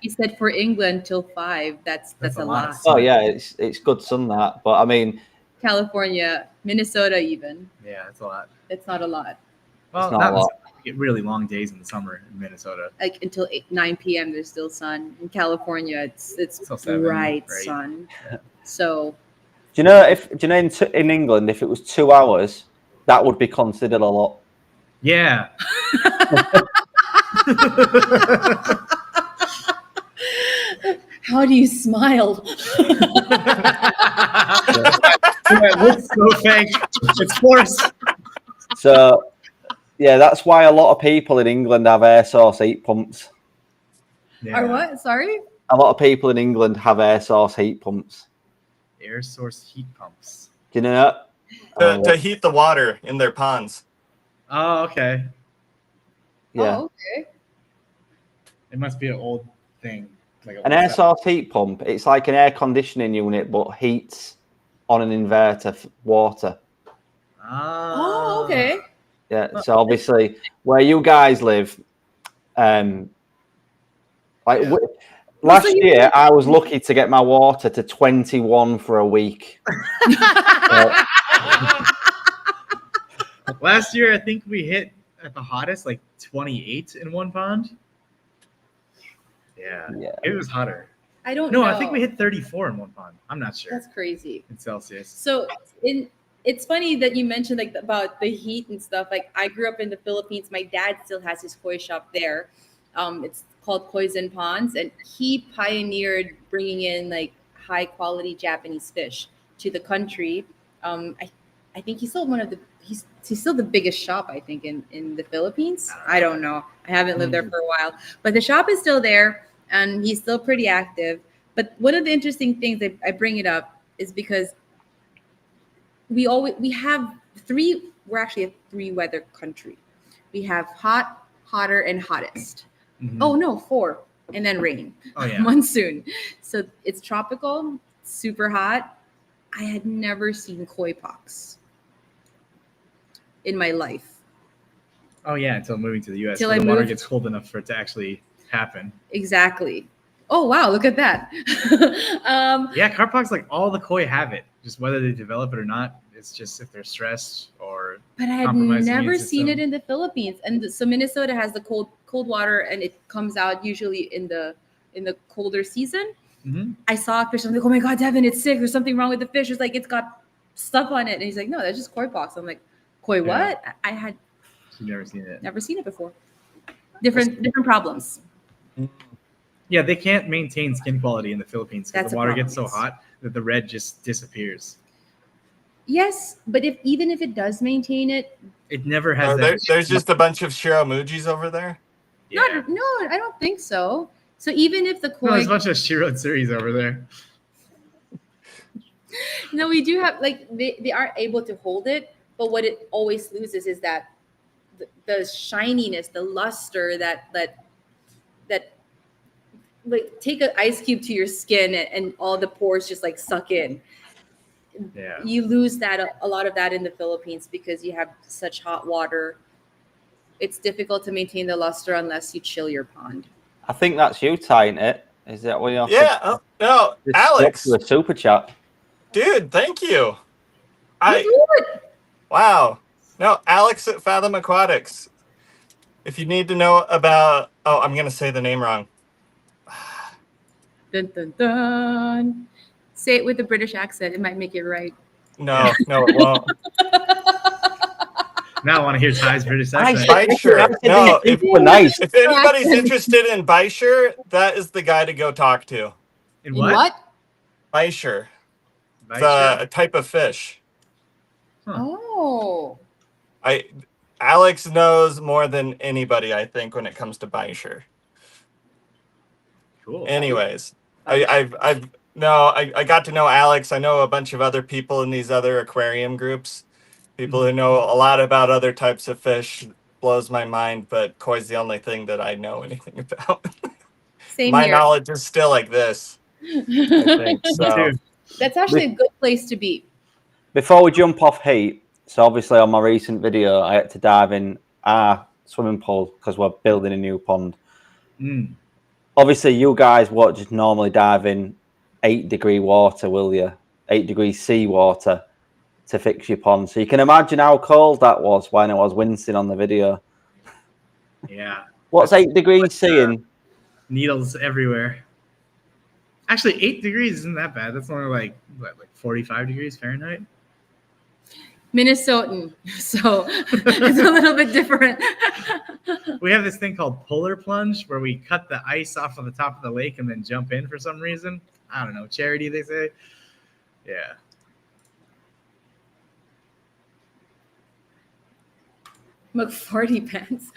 said for England till 5. That's a lot. Oh yeah, it's good sun that. But I mean, California, Minnesota, even. Yeah, it's a lot. It's not a lot. Well, not a lot. We get really long days in the summer in Minnesota. Like until 9 p.m. there's still sun. In California, it's bright sun. So. Do you know in England, if it was 2 hours, that would be considered a lot. Yeah. How do you smile? It looks so fake. It's forced. So, yeah, that's why a lot of people in England have air source heat pumps. Or what? Sorry? A lot of people in England have air source heat pumps. Air source heat pumps. Do you know that? To heat the water in their ponds. Oh, okay. Yeah. Oh, okay. It must be an old thing. Like An air source heat pump, it's like an air conditioning unit, but heats on an inverter water. Oh, okay. Yeah, so obviously where you guys live, last year I was lucky to get my water to 21 for a week. Last year, I think we hit at the hottest like 28 in one pond. Yeah. It was hotter. I don't know. No, I think we hit 34 in one pond. I'm not sure. That's crazy. In Celsius. So it's funny that you mentioned like about the heat and stuff. Like I grew up in the Philippines. My dad still has his koi shop there. It's called Kois and Ponds, and he pioneered bringing in like high quality Japanese fish to the country. I think he's still he's still the biggest shop, I think, in the Philippines. I don't know. I haven't lived there for a while, but the shop is still there and he's still pretty active. But one of the interesting things I bring it up is because we're actually a three weather country. We have hot, hotter, and hottest. Mm-hmm. Oh no, 4, and then rain. Oh yeah. Monsoon. So it's tropical, super hot. I had never seen koi pox in my life. Oh yeah, until moving to the US. Till where I the water moved. gets cold enough for it to actually happen. Exactly. Oh wow, look at that. Yeah, carpox, like all the koi have it. Just whether they develop it or not, it's just if they're stressed or But I had compromised never immune seen it system. in the Philippines. And so Minnesota has the cold water, and it comes out usually in the colder season. Mm-hmm. I saw a fish. I'm like, oh my god, Devin, it's sick. There's something wrong with the fish. It's like it's got stuff on it. And he's like, no, that's just koi pox. I'm like, koi what? I had You've never seen it. never seen it before. Different problems. Yeah, they can't maintain skin quality in the Philippines because That's the a water problem, gets so yes. hot that the red just disappears. Yes, but even if it does maintain it, It never has that. There's just a bunch of Shiramujis over there. Yeah. no, I don't think so. So even if the No, koi, there's a bunch of Shirotsuris over there. no, we do have like they aren't able to hold it, but what it always loses is that the shininess, the luster that like take an ice cube to your skin and all the pores just like suck in. Yeah. You lose that a lot of that in the Philippines because you have such hot water. It's difficult to maintain the luster unless you chill your pond. I think that's you tying it. Is that what you're Yeah. Oh, no, Alex, a super chat? dude, thank you. What? Wow. No, Alex at Fathom Aquatics. If you need to know about, I'm gonna say the name wrong. Dun, dun, dun. Say it with a British accent. It might make it right. No, it won't. Now I want to hear Ty's British accent. Baisher. No, Nice. if anybody's interested in Baisher, that is the guy to go talk to. In what? Baisher. It's Baisha? a type of fish. Oh. Alex knows more than anybody, I think, when it comes to Baisher. Cool. Anyways, I got to know Alex. I know a bunch of other people in these other aquarium groups. People who know a lot about other types of fish. Blows my mind, but koi's the only thing that I know anything about. Same My here. knowledge is still like this, I think. So. That's actually a good place to be. Before we jump off heat, so obviously on my recent video, I had to dive in our swimming pool because we're building a new pond. Mm. Obviously, you guys won't just normally dive in 8-degree water, will you? 8-degree sea water to fix your pond. So you can imagine how cold that was when I was wincing on the video. Yeah. What's 8 degrees C in? Needles everywhere. Actually, 8 degrees isn't that bad. That's only like 45 degrees Fahrenheit. Minnesotan, so it's a little bit different. We have this thing called polar plunge where we cut the ice off of the top of the lake and then jump in for some reason. I don't know, charity, they say. Yeah. McFarty pants.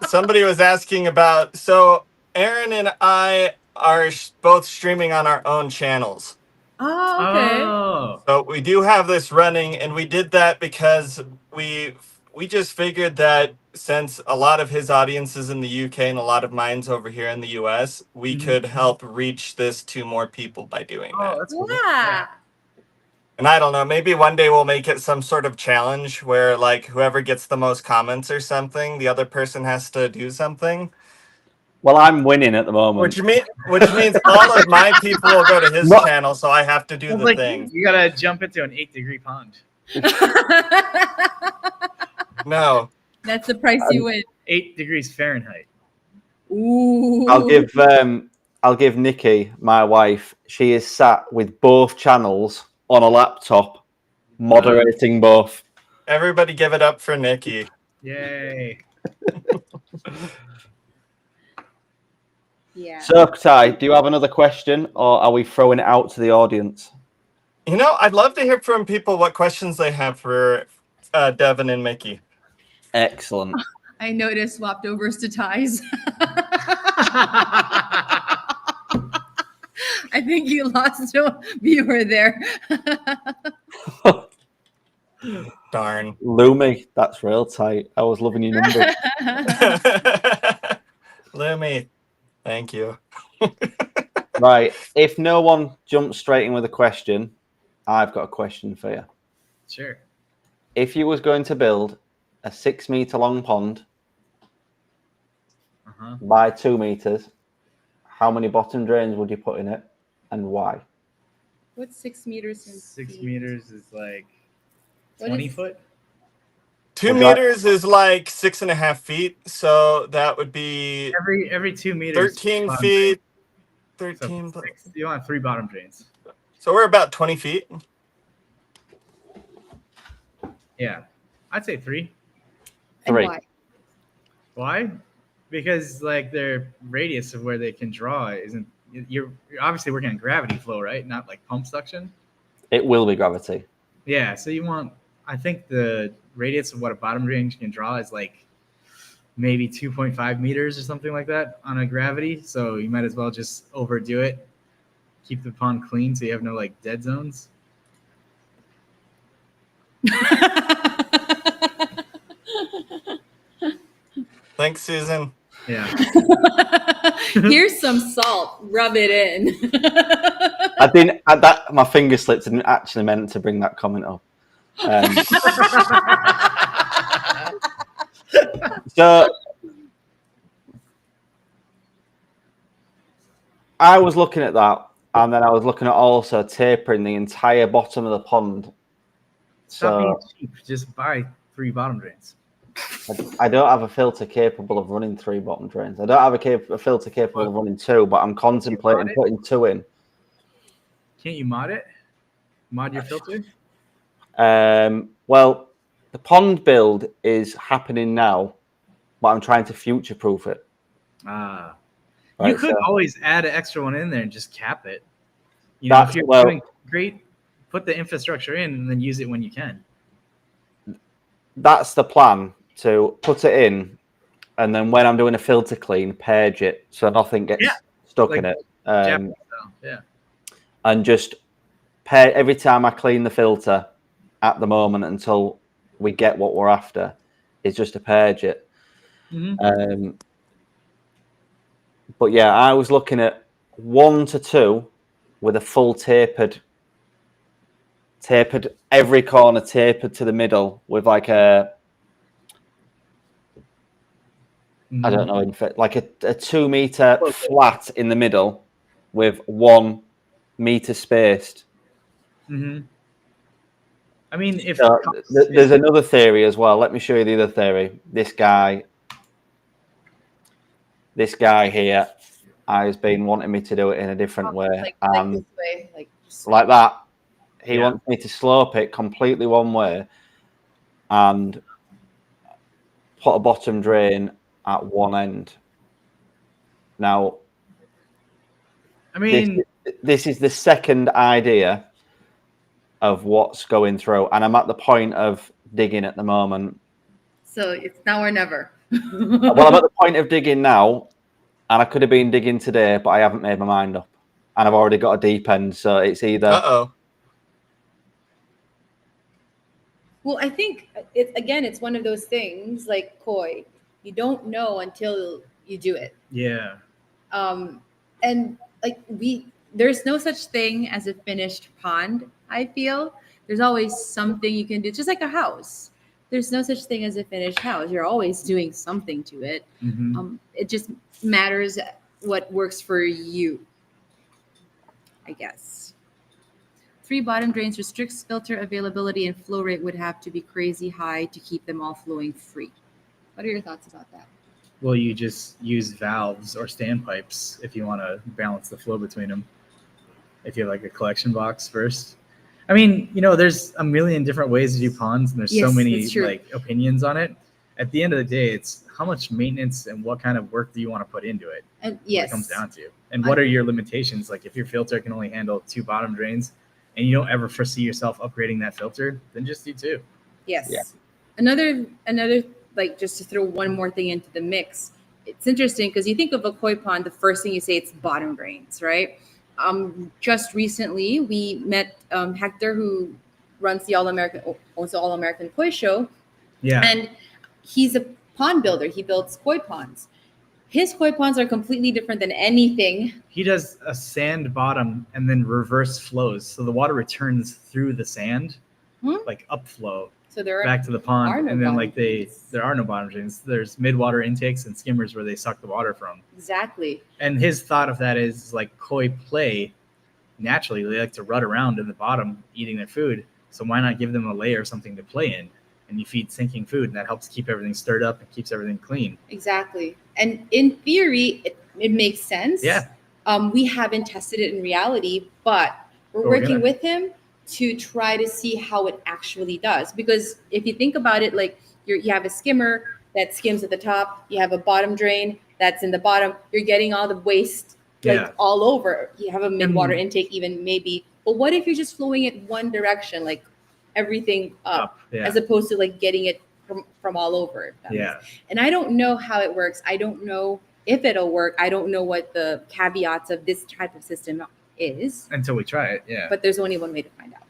Somebody was asking about, so Aaron and I are both streaming on our own channels. Oh, okay. Oh. So we do have this running, and we did that because we just figured that since a lot of his audience is in the UK and a lot of mine's over here in the US, we could help reach this to more people by doing that. That's cool. Yeah. And I don't know, maybe one day we'll make it some sort of challenge where like whoever gets the most comments or something, the other person has to do something. Well, I'm winning at the moment. Which means all of my people will go to his channel, so I have to do the thing. You gotta jump into an 8-degree pond. No. That's the price you win. 8 degrees Fahrenheit. Ooh. I'll give Nikki, my wife, she is sat with both channels on a laptop, moderating both. Everybody give it up for Nikki. Yay. Yeah. So, Ty, do you have another question, or are we throwing it out to the audience? You know, I'd love to hear from people what questions they have for Devin and Mickey. Excellent. I noticed swapped overs to ties. I think you lost a viewer there. Darn. Lumi, that's real tight. I was loving your number. Lumi, thank you. Right. If no one jumps straight in with a question, I've got a question for you. Sure. If you was going to build a 6-meter long pond by 2 meters, how many bottom drains would you put in it and why? What's 6 meters in 6 feet? meters is like What 20 is- foot. 2 meters is like 6.5 feet, so that would be Every 2 meters. 13 feet. 13. So you want 3 bottom drains. So we're about 20 feet. Yeah, I'd say 3. And 3. why? Why? Because like their radius of where they can draw isn't. You're obviously working on gravity flow, right? Not like pump suction. It will be gravity. Yeah, so you want. I think the radius of what a bottom drain can draw is like maybe 2.5 meters or something like that on a gravity. So you might as well just overdo it. Keep the pond clean so you have no like dead zones. Thanks, Susan. Yeah. Here's some salt. Rub it in. I didn't. My finger slipped and actually meant to bring that comment up. So I was looking at that, and then I was looking at also tapering the entire bottom of the pond. Stop being So cheap. Just buy 3 bottom drains. I don't have a filter capable of running 3 bottom drains. I don't have a filter capable of running 2, but I'm contemplating putting 2 in. Can't you mod it? Mod your filter? Well, the pond build is happening now, but I'm trying to future-proof it. Ah. Right, You could so- always add an extra one in there and just cap it. You know, if you're doing great, put the infrastructure in and then use it when you can. That's the plan, to put it in, and then when I'm doing a filter clean, purge it so nothing gets stuck like in it. Japanese style, yeah. And just every time I clean the filter at the moment until we get what we're after, is just to purge it. Mm-hmm. But yeah, I was looking at 1 to 2 with a full tapered, every corner tapered to the middle with like a, I don't know, like a 2 meter flat in the middle with 1 meter spaced. Mm-hmm. I mean, if there's another theory as well. Let me show you the other theory. This guy here has been wanting me to do it in a different way. Like this way, Like that. He wants me to slope it completely one way and put a bottom drain at one end. Now, I mean, this is the second idea of what's going through, and I'm at the point of digging at the moment. So it's now or never. Well, I'm at the point of digging now, and I could have been digging today, but I haven't made my mind up, and I've already got a deep end, so it's either. Well, I think it's one of those things like koi. You don't know until you do it. Yeah. And like there's no such thing as a finished pond. I feel there's always something you can do. It's just like a house. There's no such thing as a finished house. You're always doing something to it. Mm-hmm. It just matters what works for you, I guess. 3 bottom drains restricts filter availability, and flow rate would have to be crazy high to keep them all flowing free. What are your thoughts about that? Well, you just use valves or standpipes if you want to balance the flow between them. If you have like a collection box first. I mean, there's a million different ways to do ponds, and there's so many like opinions on it. At the end of the day, it's how much maintenance and what kind of work do you want to put into it. And it comes down to. And what are your limitations? Like if your filter can only handle 2 bottom drains and you don't ever foresee yourself upgrading that filter, then just do 2. Yes. Yeah. Another like just to throw one more thing into the mix. It's interesting because you think of a koi pond, the first thing you say it's bottom drains, right? Just recently we met Hector, who owns the All American Koi Show. Yeah. And he's a pond builder. He builds koi ponds. His koi ponds are completely different than anything. He does a sand bottom and then reverse flows. So the water returns through the sand, like upflow. So there back to the pond, and then like there are no bottom drains. There's mid-water intakes and skimmers where they suck the water from. Exactly. And his thought of that is like koi play naturally. They like to rut around in the bottom eating their food. So why not give them a layer or something to play in? And you feed sinking food, and that helps keep everything stirred up and keeps everything clean. Exactly. And in theory, it makes sense. Yeah. We haven't tested it in reality, but we're working with him to try to see how it actually does. Because if you think about it, like you have a skimmer that skims at the top, you have a bottom drain that's in the bottom, you're getting all the waste all over. You have a mid-water intake even maybe. But what if you're just flowing it one direction, like everything up as opposed to like getting it from all over? And I don't know how it works. I don't know if it'll work. I don't know what the caveats of this type of system is until we try it. But there's only one way to find out.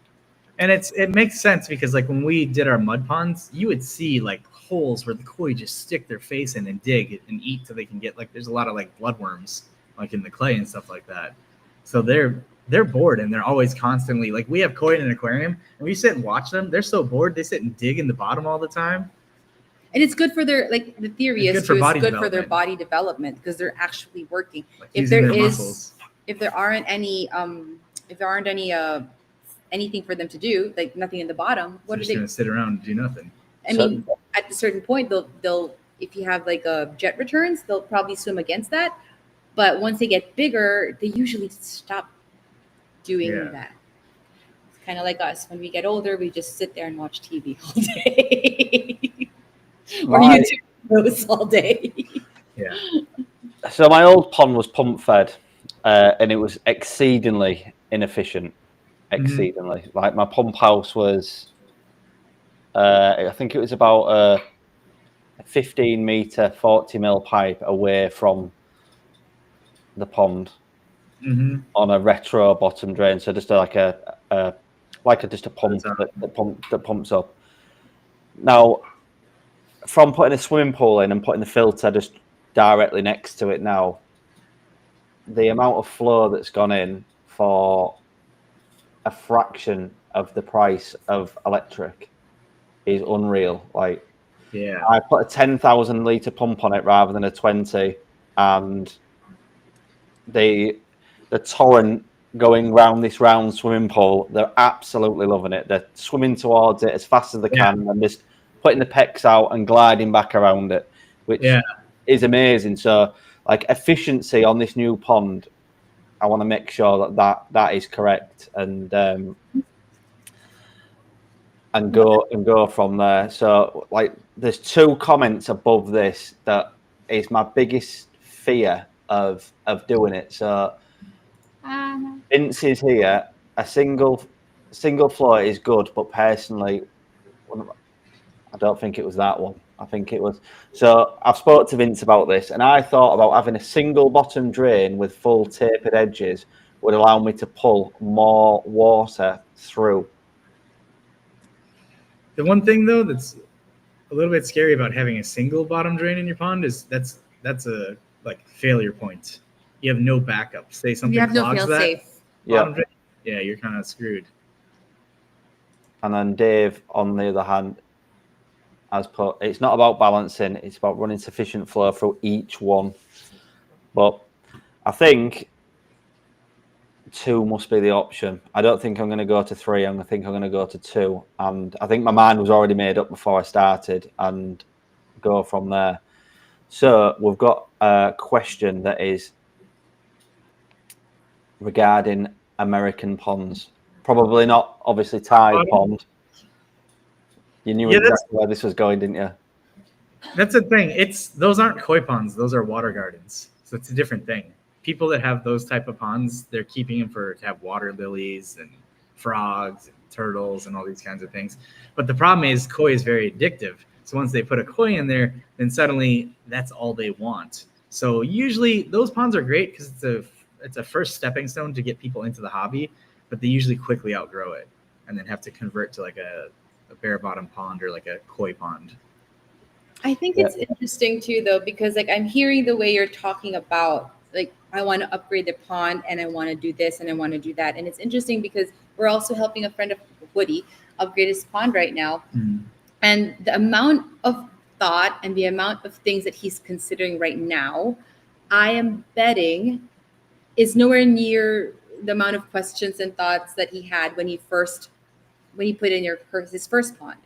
And it makes sense because like when we did our mud ponds, you would see like holes where the koi just stick their face in and dig and eat so they can get like there's a lot of like bloodworms like in the clay and stuff like that. So they're bored and they're always constantly like we have koi in an aquarium and we sit and watch them. They're so bored they sit and dig in the bottom all the time. And it's good for their like the theory is too, it's good for their body development because they're actually working. Like if there aren't any anything for them to do, like nothing in the bottom, what are they going to sit around and do nothing? I mean, at a certain point, they'll if you have like a jet returns, they'll probably swim against that. But once they get bigger, they usually stop doing that. It's kind of like us. When we get older, we just sit there and watch TV all day. Or YouTube videos all day. Yeah. So my old pond was pump fed, and it was exceedingly inefficient. Exceedingly, like my pump house was, I think it was about a 15 meter, 40 mil pipe away from the pond on a retro bottom drain. So just like a pump that pumps up. Now, from putting a swimming pool in and putting the filter just directly next to it now, the amount of flow that's gone in for a fraction of the price of electric is unreal. Like, I put a 10,000 litre pump on it rather than a 20, and the torrent going round this round swimming pool, they're absolutely loving it. They're swimming towards it as fast as they can and just putting the pecs out and gliding back around it, which is amazing. So, like, efficiency on this new pond, I want to make sure that is correct. And and go from there. So like there's 2 comments above this that is my biggest fear of doing it. So Vince is here. A single floor is good, but personally, I don't think it was that one. I think it was. So I've spoke to Vince about this, and I thought about having a single bottom drain with full tapered edges would allow me to pull more water through. The one thing though that's a little bit scary about having a single bottom drain in your pond is that's a like failure point. You have no backup. Say something You have no clogs fail that safe. bottom drain. Yeah, you're kind of screwed. And then Dave, on the other hand, has put, it's not about balancing, it's about running sufficient flow through each one. But I think 2 must be the option. I don't think I'm going to go to 3. I think I'm going to go to 2. And I think my mind was already made up before I started and go from there. So we've got a question that is regarding American ponds. Probably not, obviously, Tide pond. You knew exactly where this was going, didn't you? That's the thing. Those aren't koi ponds. Those are water gardens. So it's a different thing. People that have those type of ponds, they're keeping them to have water lilies and frogs and turtles and all these kinds of things. But the problem is koi is very addictive. So once they put a koi in there, then suddenly that's all they want. So usually those ponds are great because it's a first stepping stone to get people into the hobby, but they usually quickly outgrow it and then have to convert to like a bare bottom pond or like a koi pond. I think it's interesting too, though, because like I'm hearing the way you're talking about, like I want to upgrade the pond and I want to do this and I want to do that. And it's interesting because we're also helping a friend of Woody upgrade his pond right now. And the amount of thought and the amount of things that he's considering right now, I am betting is nowhere near the amount of questions and thoughts that he had when he put in his first pond.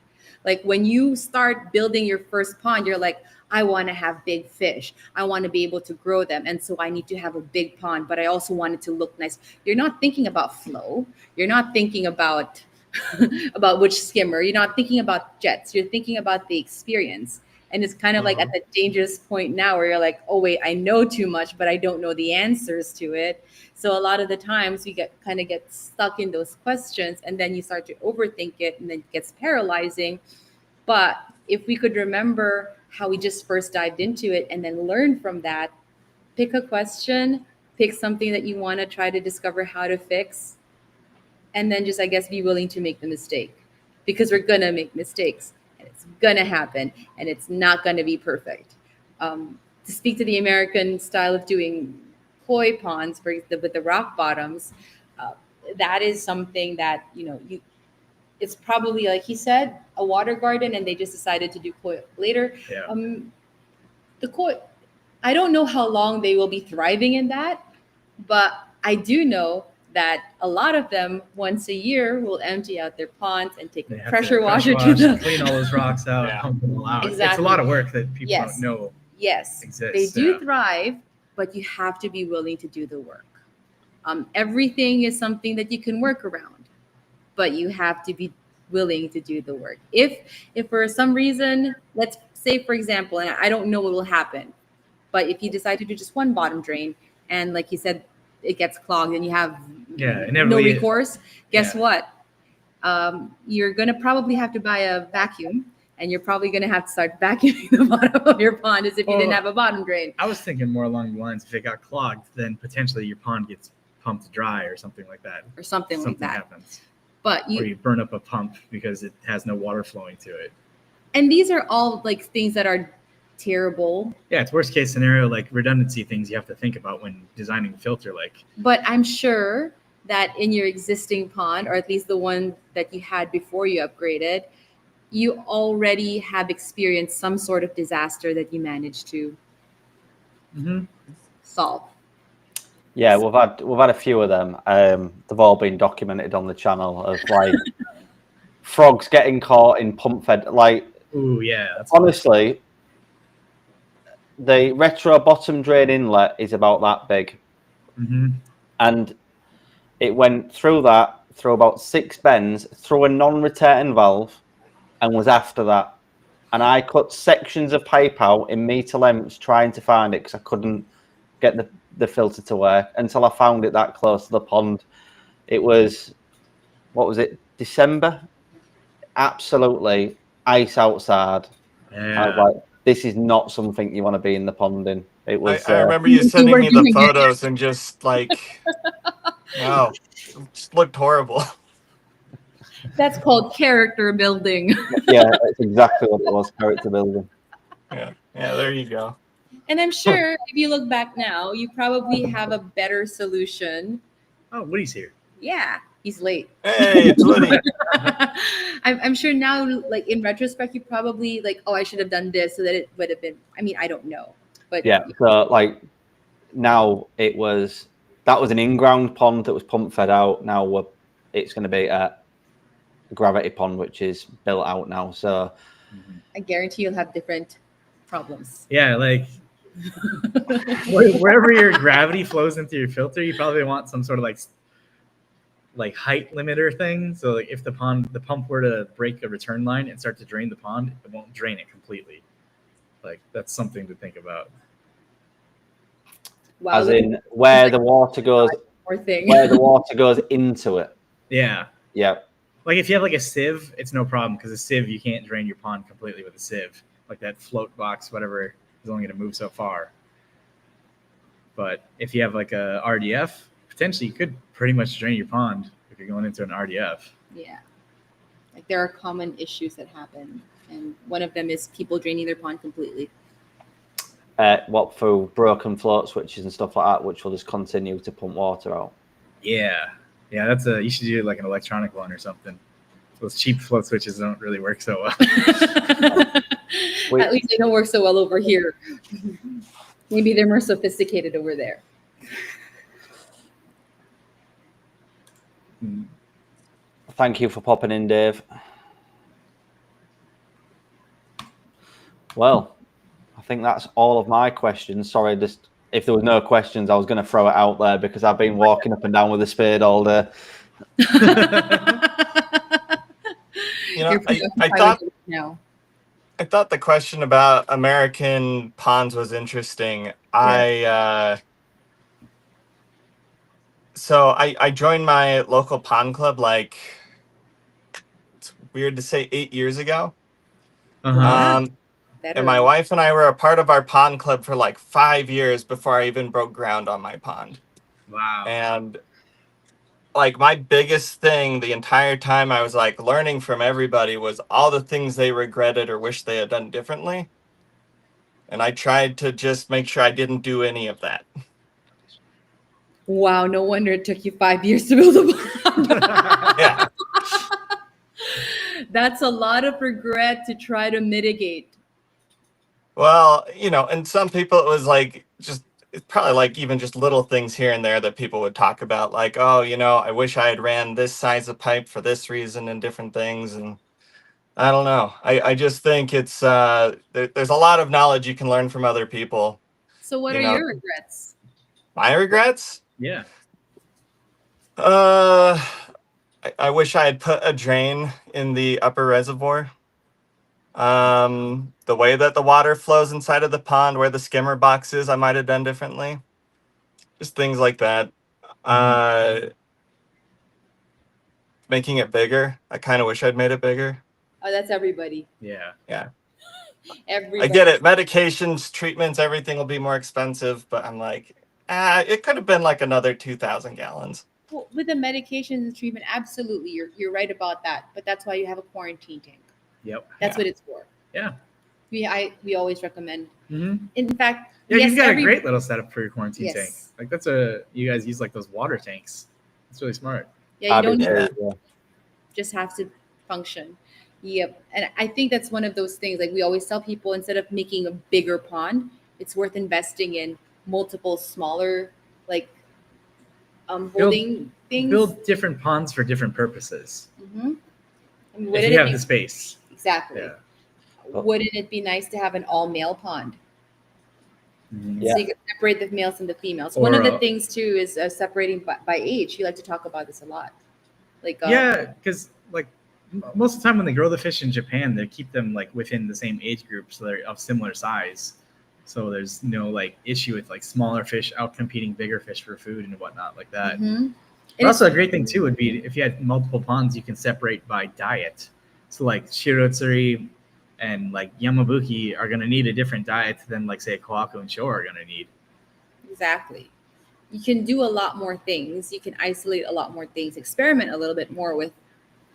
Like when you start building your first pond, you're like, I want to have big fish. I want to be able to grow them. And so I need to have a big pond, but I also want it to look nice. You're not thinking about flow. You're not thinking about which skimmer. You're not thinking about jets. You're thinking about the experience. And it's kind of like at the dangerous point now where you're like, oh, wait, I know too much, but I don't know the answers to it. So a lot of the times you get stuck in those questions and then you start to overthink it and then it gets paralyzing. But if we could remember how we just first dived into it and then learn from that, pick a question, pick something that you want to try to discover how to fix, and then just, I guess, be willing to make the mistake because we're going to make mistakes. It's going to happen, and it's not going to be perfect. To speak to the American style of doing koi ponds with the rock bottoms, that is something that, it's probably, like he said, a water garden, and they just decided to do koi later. Yeah. The koi, I don't know how long they will be thriving in that, but I do know that a lot of them once a year will empty out their ponds and take the pressure washer to the clean all those rocks out, pump them all out. Exactly. It's a lot of work that people don't know. Yes, exists. They do thrive, but you have to be willing to do the work. Everything is something that you can work around, but you have to be willing to do the work. If for some reason, let's say, for example, and I don't know what will happen, but if you decide to do just one bottom drain and, like you said, it gets clogged and you have no recourse, guess what? You're going to probably have to buy a vacuum, and you're probably going to have to start vacuuming the bottom of your pond as if you didn't have a bottom drain. I was thinking more along the lines, if it got clogged, then potentially your pond gets pumped dry or something like that. Or something like that. Happens. Or you burn up a pump because it has no water flowing to it. And these are all like things that are terrible. Yeah, it's worst case scenario, like redundancy things you have to think about when designing the filter. But I'm sure that in your existing pond, or at least the one that you had before you upgraded, you already have experienced some sort of disaster that you managed to solve. Yeah, we've had a few of them. They've all been documented on the channel of like frogs getting caught in pump fed. Ooh, yeah. That's honestly, the retro bottom drain inlet is about that big, and it went through that through about 6 bends, through a non-return valve, and was after that. And I cut sections of pipe out in meter lengths trying to find it because I couldn't get the filter to work until I found it that close to the pond. It was, what was it, December? Absolutely ice outside. Yeah. I was like, this is not something you want to be in the pond in. It was. I remember you sending me the photos and just like, wow, it just looked horrible. That's called character building. Yeah, that's exactly what it was. Character building. Yeah, there you go. And I'm sure if you look back now, you probably have a better solution. Oh, Woody's here. Yeah, he's late. Hey, it's Woody. I'm sure now, like in retrospect, you probably like, oh, I should have done this so that it would have been. I mean, I don't know, but Yeah. So like now that was an in-ground pond that was pump fed out. Now it's going to be a gravity pond, which is built out now. So I guarantee you'll have different problems. Yeah, like wherever your gravity flows into your filter, you probably want some sort of like height limiter thing. So like if the pump were to break a return line and start to drain the pond, it won't drain it completely. Like that's something to think about. Wow, as in where the water goes, where the water goes into it. Yeah. Yeah. Like if you have like a sieve, it's no problem because a sieve you can't drain your pond completely with a sieve. Like that float box, whatever, is only going to move so far. But if you have like a RDF, potentially you could pretty much drain your pond if you're going into an RDF. Yeah, like there are common issues that happen, and one of them is people draining their pond completely. What through broken float switches and stuff like that, which will just continue to pump water out. Yeah, that's you should do like an electronic one or something. Those cheap float switches don't really work so well. At least they don't work so well over here. Maybe they're more sophisticated over there. Thank you for popping in, Dave. Well, I think that's all of my questions. Sorry, just if there was no questions, I was going to throw it out there because I've been walking up and down with a spade all day. You know, I thought the question about American ponds was interesting. Yeah. I joined my local pond club like, it's weird to say, 8 years ago. Uh-huh. And my wife and I were a part of our pond club for like 5 years before I even broke ground on my pond. Wow. And like my biggest thing the entire time I was like learning from everybody was all the things they regretted or wished they had done differently. And I tried to just make sure I didn't do any of that. Wow, no wonder it took you 5 years to build a pond. Yeah. That's a lot of regret to try to mitigate. Well, you know, and some people it was like just it's probably like even just little things here and there that people would talk about, like, oh, you know, I wish I had ran this size of pipe for this reason and different things. And I don't know. I just think it's there's a lot of knowledge you can learn from other people. So what are your regrets? My regrets? Yeah. I wish I had put a drain in the upper reservoir. The way that the water flows inside of the pond, where the skimmer box is, I might have done differently. Just things like that. Making it bigger. I kind of wish I'd made it bigger. Oh, that's everybody. Yeah. Everybody. I get it. Medications, treatments, everything will be more expensive, but I'm like, it could have been like another 2,000 gallons. Well, with the medications and treatment, absolutely, you're right about that. But that's why you have a quarantine tank. Yep. That's what it's for. Yeah. We always recommend. Mm-hmm. In fact, yeah, you've got a great little setup for your quarantine tank. Yes. Like you guys use like those water tanks. It's really smart. Yeah, you don't just have to function. Yep. And I think that's one of those things. Like we always tell people, instead of making a bigger pond, it's worth investing in multiple smaller, like holding things. Build different ponds for different purposes. Mm-hmm. I mean, if you have the space. Exactly. Yeah. Wouldn't it be nice to have an all-male pond? Mm-hmm. So you can separate the males and the females. One of the things too is separating by age. You like to talk about this a lot. Like yeah, because like most of the time when they grow the fish in Japan, they keep them like within the same age group, so they're of similar size. So there's no like issue with like smaller fish outcompeting bigger fish for food and whatnot like that. Mhm. But also a great thing too would be if you had multiple ponds, you can separate by diet. So like shirotsuri and like yamabuki are going to need a different diet than like say kohaku and sho are going to need. Exactly. You can do a lot more things. You can isolate a lot more things. Experiment a little bit more with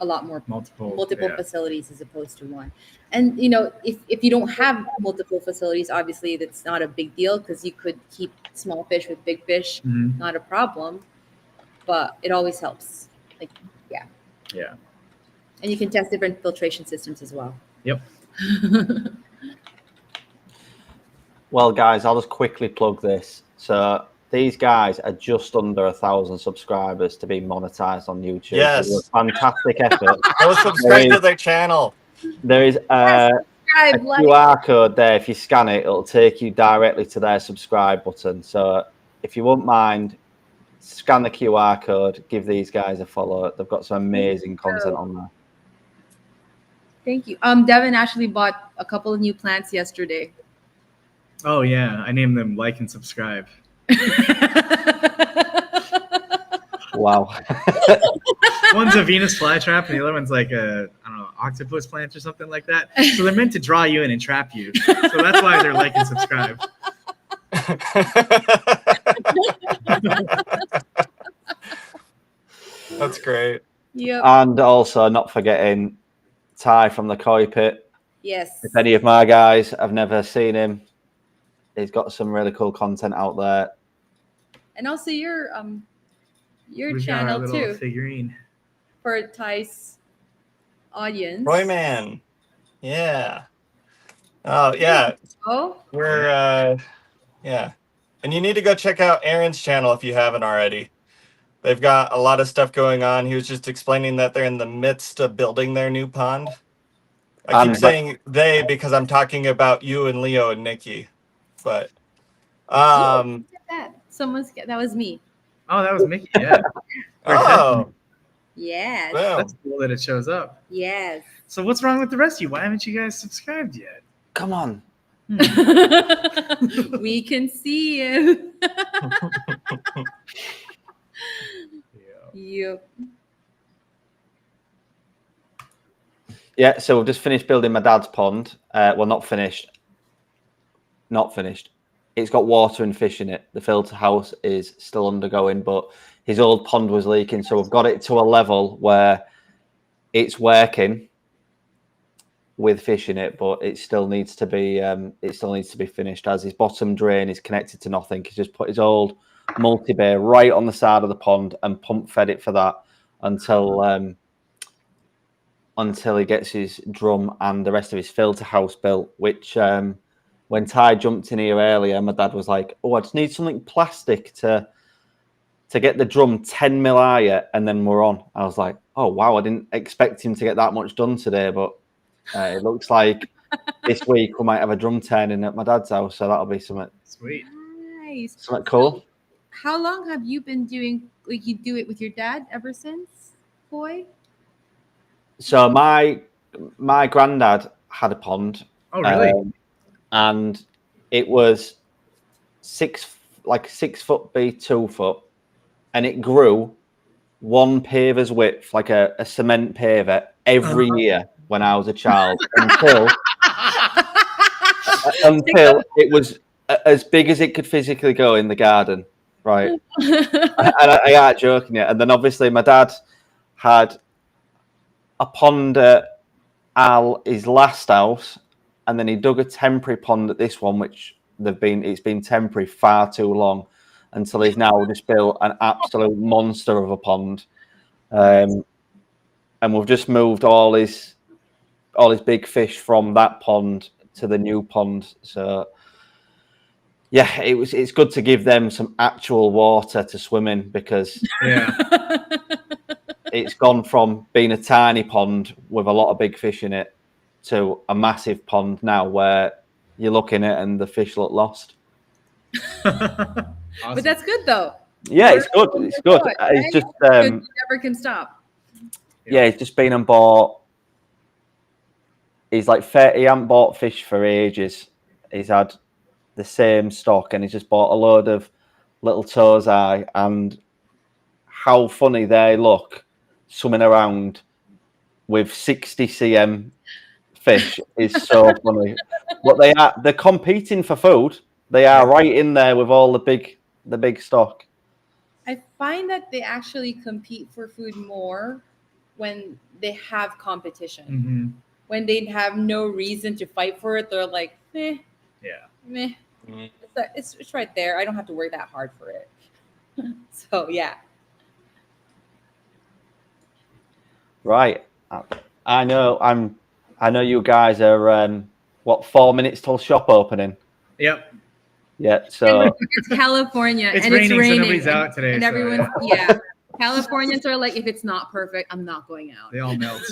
a lot more multiple yeah. facilities as opposed to one. And you know, if you don't have multiple facilities, obviously that's not a big deal because you could keep small fish with big fish, Mhm. not a problem. But it always helps. Like, yeah. Yeah. And you can test different filtration systems as well. Yep. Well, guys, I'll just quickly plug this. So these guys are just under 1,000 subscribers to be monetized on YouTube. Yes. It was a fantastic effort. Go subscribe to their channel. There is a QR code there. If you scan it, it'll take you directly to their subscribe button. So if you wouldn't mind, scan the QR code, give these guys a follow. They've got some amazing content on there. Thank you. Devin actually bought a couple of new plants yesterday. Oh yeah, I named them like and subscribe. Wow. One's a Venus flytrap and the other one's like a, I don't know, octopus plant or something like that. So they're meant to draw you in and trap you. So that's why they're like and subscribe. That's great. Yep. And also not forgetting Ty from the Koi Pit. Yes. If any of my guys have never seen him, he's got some really cool content out there. And also your We've got our channel little too figurine. for Ty's audience. Roy Man. Yeah. Oh yeah. Oh. We're yeah. And you need to go check out Aaron's channel if you haven't already. They've got a lot of stuff going on. He was just explaining that they're in the midst of building their new pond. I keep saying they because I'm talking about you and Leo and Nikki. But That was me. Oh, that was Mickey. Yeah. oh Yes. boom. That's cool that it shows up. Yes. So what's wrong with the rest of you? Why haven't you guys subscribed yet? Come on. We can see you. Yep. Yeah, so we've just finished building my dad's pond. Well, not finished. Not finished. It's got water and fish in it. The filter house is still undergoing, but his old pond was leaking. So we've got it to a level where it's working with fish in it, but it still needs to be finished. As his bottom drain is connected to nothing, he's just put his old multi-bay right on the side of the pond and pump fed it for that until he gets his drum and the rest of his filter house built. Which when Ty jumped in here earlier, my dad was like, "Oh, I just need something plastic to get the drum 10 mil higher, and then we're on." I was like, "Oh wow, I didn't expect him to get that much done today, but it looks like this week we might have a drum turning at my dad's house, so that'll be something Sweet. Nice. something cool." So, how long have you been doing? Like, you do it with your dad ever since, Koi? So my granddad had a pond. Oh really? And it was 6 foot by 2 foot, and it grew 1 paver's width, like a cement paver, every year when I was a child until it was as big as it could physically go in the garden, right? And I ain't joking yet. And then obviously my dad had a pond at his last house, and then he dug a temporary pond at this one, which it's been temporary far too long, until he's now just built an absolute monster of a pond. And we've just moved all his big fish from that pond to the new pond. So yeah, it's good to give them some actual water to swim in, because it's gone from being a tiny pond with a lot of big fish in it to a massive pond now where you look in it and the fish look lost. Awesome. But that's good though. Yeah, it's good. It's good. Right? It's just Good, you never can stop. Yeah, he's just been and bought. He's like he hasn't bought fish for ages. He's had the same stock, and he's just bought a load of little tozai, and how funny they look swimming around with 60 cm fish is so funny. But they're competing for food. They are right in there with all the big stock. I find that they actually compete for food more when they have competition. Mm-hmm. When they have no reason to fight for it, they're like, meh, meh. Mhm. It's right there. I don't have to work that hard for it. So yeah. Right. I know you guys are 4 minutes till shop opening? Yep. Yeah, so It's California It's and raining, it's raining. so nobody's out today. And so, everyone's yeah. Californians are like, if it's not perfect, I'm not going out. They all melt.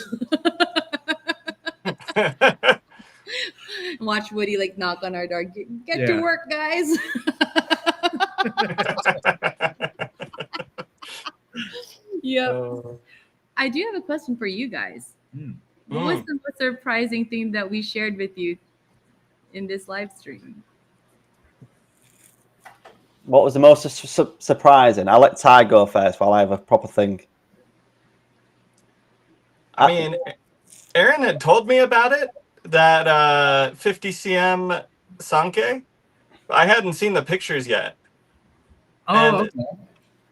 Watch Woody like knock on our door. Get to work, guys. Yep. I do have a question for you guys. What was the most surprising thing that we shared with you in this live stream? what was the most surprising? I'll let Ty go first while I have a proper think. I mean, Aaron had told me about it, that 50 cm Sanke. I hadn't seen the pictures yet. Okay.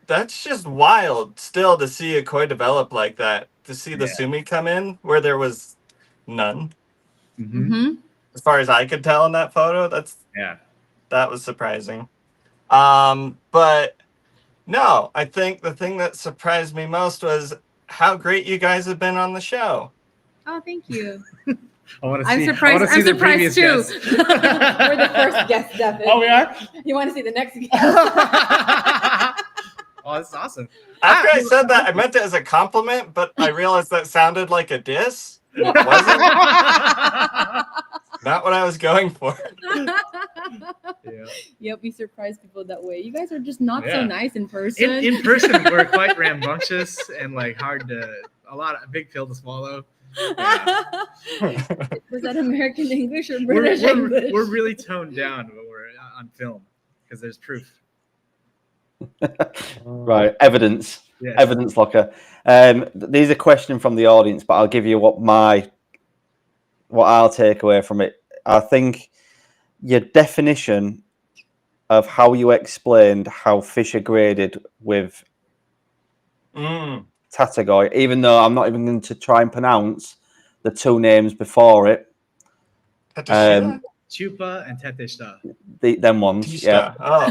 That's just wild still to see a koi develop like that. To see the sumi come in where there was none. Mm-hmm. As far as I could tell in that photo, that was surprising. But no, I think the thing that surprised me most was how great you guys have been on the show. Oh, thank you. I'm surprised. I'm surprised too. Guest. We're the first guest, Devin. Oh, we are? You want to see the next guest? Oh, that's awesome. After I said that, I meant it as a compliment, but I realized that sounded like a diss. It wasn't. Not what I was going for. Yep, we surprise people that way. You guys are just not so nice in person. In person, we're quite rambunctious and like a big pill to swallow. Yeah. Was that American English or British English? We're really toned down when we're on film because there's proof. Right, evidence. Yes. Evidence locker. These are questions from the audience, but I'll give you what I'll take away from it. I think your definition of how you explained how fish are graded with Tategoi, even though I'm not even going to try and pronounce the two names before it. Chupa and Teteshta. Them ones. Tista. Yeah.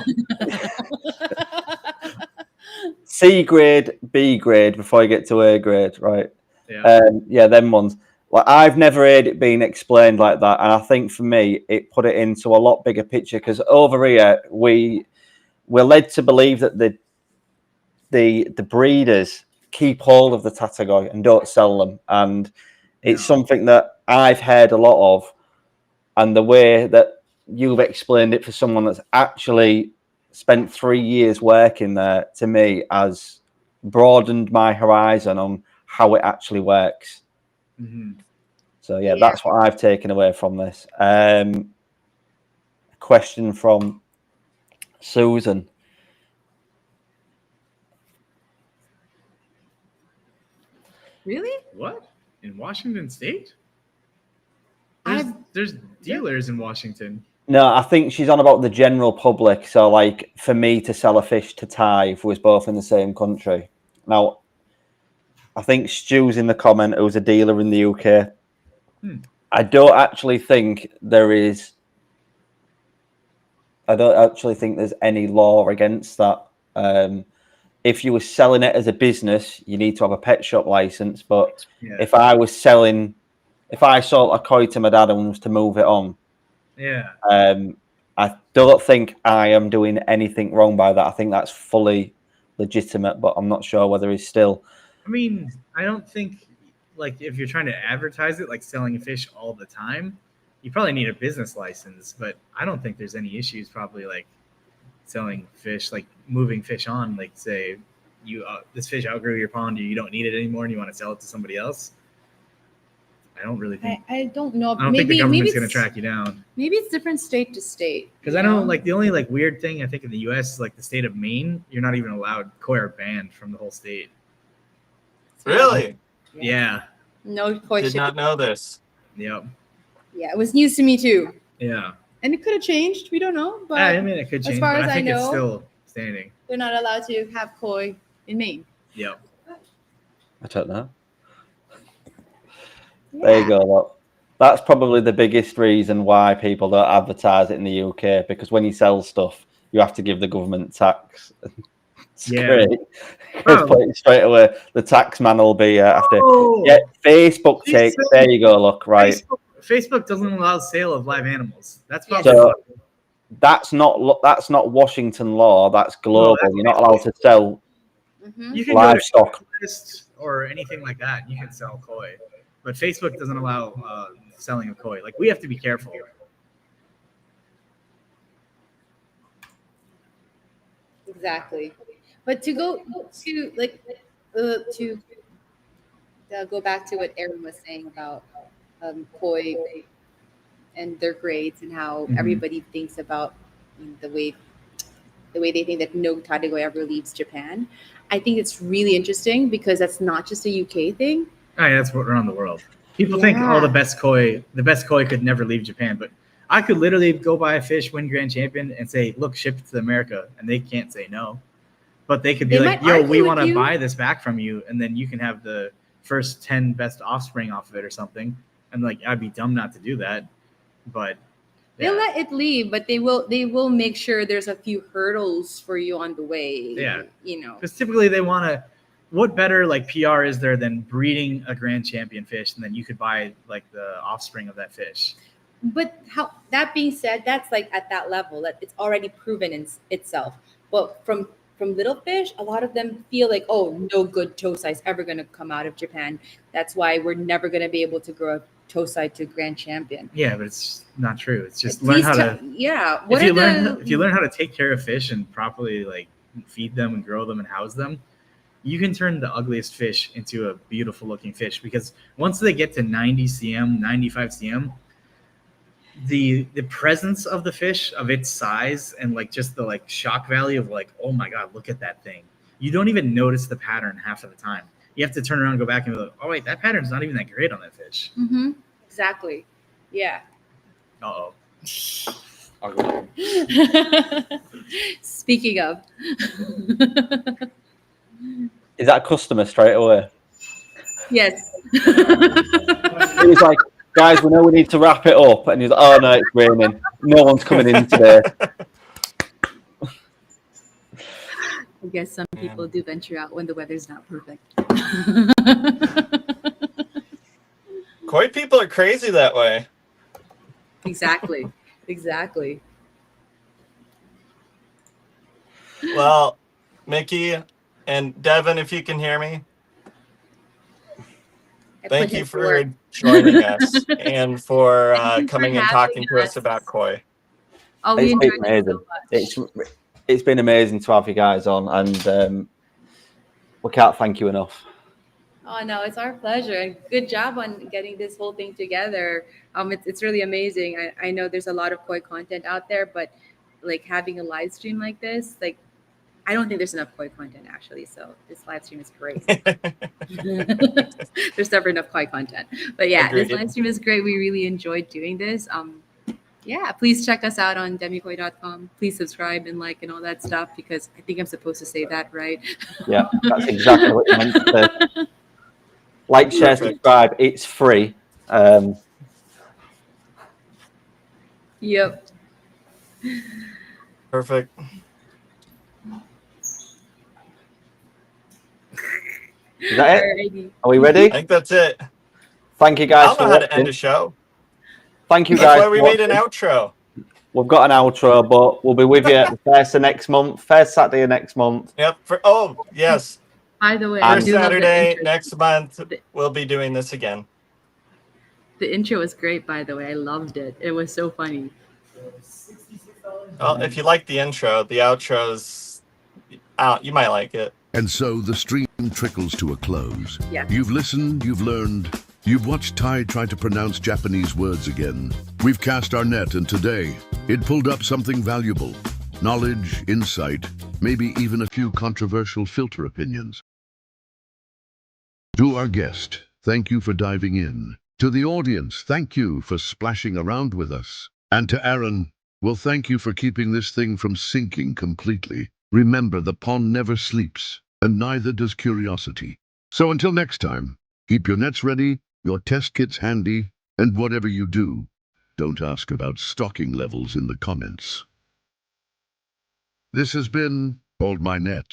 C grade, B grade before you get to A grade, right? Yeah. Them ones. Like I've never heard it being explained like that, and I think for me it put it into a lot bigger picture because over here we're led to believe that the breeders keep hold of the Tategoi and don't sell them, and it's something that I've heard a lot of, and the way that you've explained it for someone that's actually spent 3 years working there, to me, has broadened my horizon on how it actually works. Mm-hmm. So that's what I've taken away from this. Question from Susan. Really? What? In Washington State? There's dealers in Washington. No, I think she's on about the general public. So, like, for me to sell a fish to Ty, if we was both in the same country. Now, I think Stu's in the comment who's a dealer in the UK. I don't actually think there's any law against that. If you were selling it as a business, you need to have a pet shop license. But if I sold a koi to my dad and was to move it on, I don't think I am doing anything wrong by that. I think that's fully legitimate, but I'm not sure whether he's still. I mean, I don't think, like, if you're trying to advertise it, like selling fish all the time, you probably need a business license, but I don't think there's any issues probably like selling fish, like moving fish on, like say this fish outgrew your pond, you don't need it anymore, and you want to sell it to somebody else. I don't really think. I don't know. I don't think the government's going to track you down. Maybe it's different state to state. Because I know, like, the only like weird thing I think in the U.S. is like the state of Maine. You're not even allowed koi are banned from the whole state. Really? Yeah. No koi. Did not know this. Yep. Yeah, it was news to me too. Yeah. And it could have changed. We don't know. But I mean, it could change. as far but as I think it's know, still standing. they're not allowed to have koi in Maine. Yep. I don't know. There you go. Look. That's probably the biggest reason why people don't advertise it in the UK, because when you sell stuff, you have to give the government tax. It's great. Just put it straight away. The tax man will be after. Yeah, Facebook takes. There you go. Look, right. Facebook doesn't allow sale of live animals. That's so. That's not Washington law. That's global. You're not allowed to sell livestock or anything like that. You can sell koi, but Facebook doesn't allow selling of koi. Like, we have to be careful. Exactly. But to go to like to go back to what Aaron was saying about koi and their grades and how everybody thinks about the way they think that no Tategoi ever leaves Japan. I think it's really interesting because that's not just a UK thing. Oh, yeah, that's around the world. People think, the best koi could never leave Japan, but I could literally go buy a fish, win grand champion, and say, look, ship it to America, and they can't say no. But they could be like, yo, we want to buy this back from you, and then you can have the first 10 best offspring off of it or something. And like, I'd be dumb not to do that. But they'll let it leave, but they will make sure there's a few hurdles for you on the way. Yeah. Because typically they want to, what better like PR is there than breeding a grand champion fish, and then you could buy like the offspring of that fish. But that being said, that's like at that level that it's already proven in itself. But from little fish, a lot of them feel like, oh, no good Tosai is ever going to come out of Japan. That's why we're never going to be able to grow a Tosai to grand champion. Yeah, but it's not true. It's just learn how to. Yeah. If you learn how to take care of fish and properly like feed them and grow them and house them, you can turn the ugliest fish into a beautiful looking fish, because once they get to 90 cm, 95 cm, the presence of the fish, of its size, and like just the like shock value of like, oh my God, look at that thing. You don't even notice the pattern half of the time. You have to turn around and go back and be like, oh wait, that pattern's not even that great on that fish. Mm-hmm. Exactly. Yeah. Uh-oh. Speaking of. Is that a customer straight away? Yes. He was like, guys, we know we need to wrap it up. And he's like, oh no, it's raining. No one's coming in today. I guess some people do venture out when the weather's not perfect. Koi people are crazy that way. Exactly. Well, Mickey and Devin, if you can hear me, thank you for joining us and for coming and talking to us about koi. Oh, we It's been enjoyed it amazing. so much. It's been amazing to have you guys on, and we can't thank you enough. Oh no, it's our pleasure, and good job on getting this whole thing together. It's really amazing. I know there's a lot of koi content out there, but like having a live stream like this, like I don't think there's enough koi content actually. So this live stream is great. There's never enough koi content, but yeah, Agreed. This live stream is great. We really enjoyed doing this. Yeah, please check us out on demikoi.com. Please subscribe and like and all that stuff, because I think I'm supposed to say that, right? Yeah, that's exactly what you meant to say. Like, share, subscribe. It's free. Yep. Perfect. Is that it? Alrighty. Are we ready? I think that's it. Thank you I guys don't know for how to end watching. a show. Thank you That's guys. why we for made an watching. outro. We've got an outro, but we'll be with you at the first of next month, first Saturday of next month. Yep. Yes. By the way, And I do love the Saturday intro. next month, we'll be doing this again. The intro was great, by the way. I loved it. It was so funny. Well, if you like the intro, the outro's out. You might like it. And so the stream trickles to a close. Yeah. You've listened, you've learned, you've watched Tai try to pronounce Japanese words again. We've cast our net, and today, it pulled up something valuable. Knowledge, insight, maybe even a few controversial filter opinions. To our guest, thank you for diving in. To the audience, thank you for splashing around with us. And to Aaron, well, thank you for keeping this thing from sinking completely. Remember, the pond never sleeps, and neither does curiosity. So until next time, keep your nets ready, your test kits handy, and whatever you do, don't ask about stocking levels in the comments. This has been Hold My Net.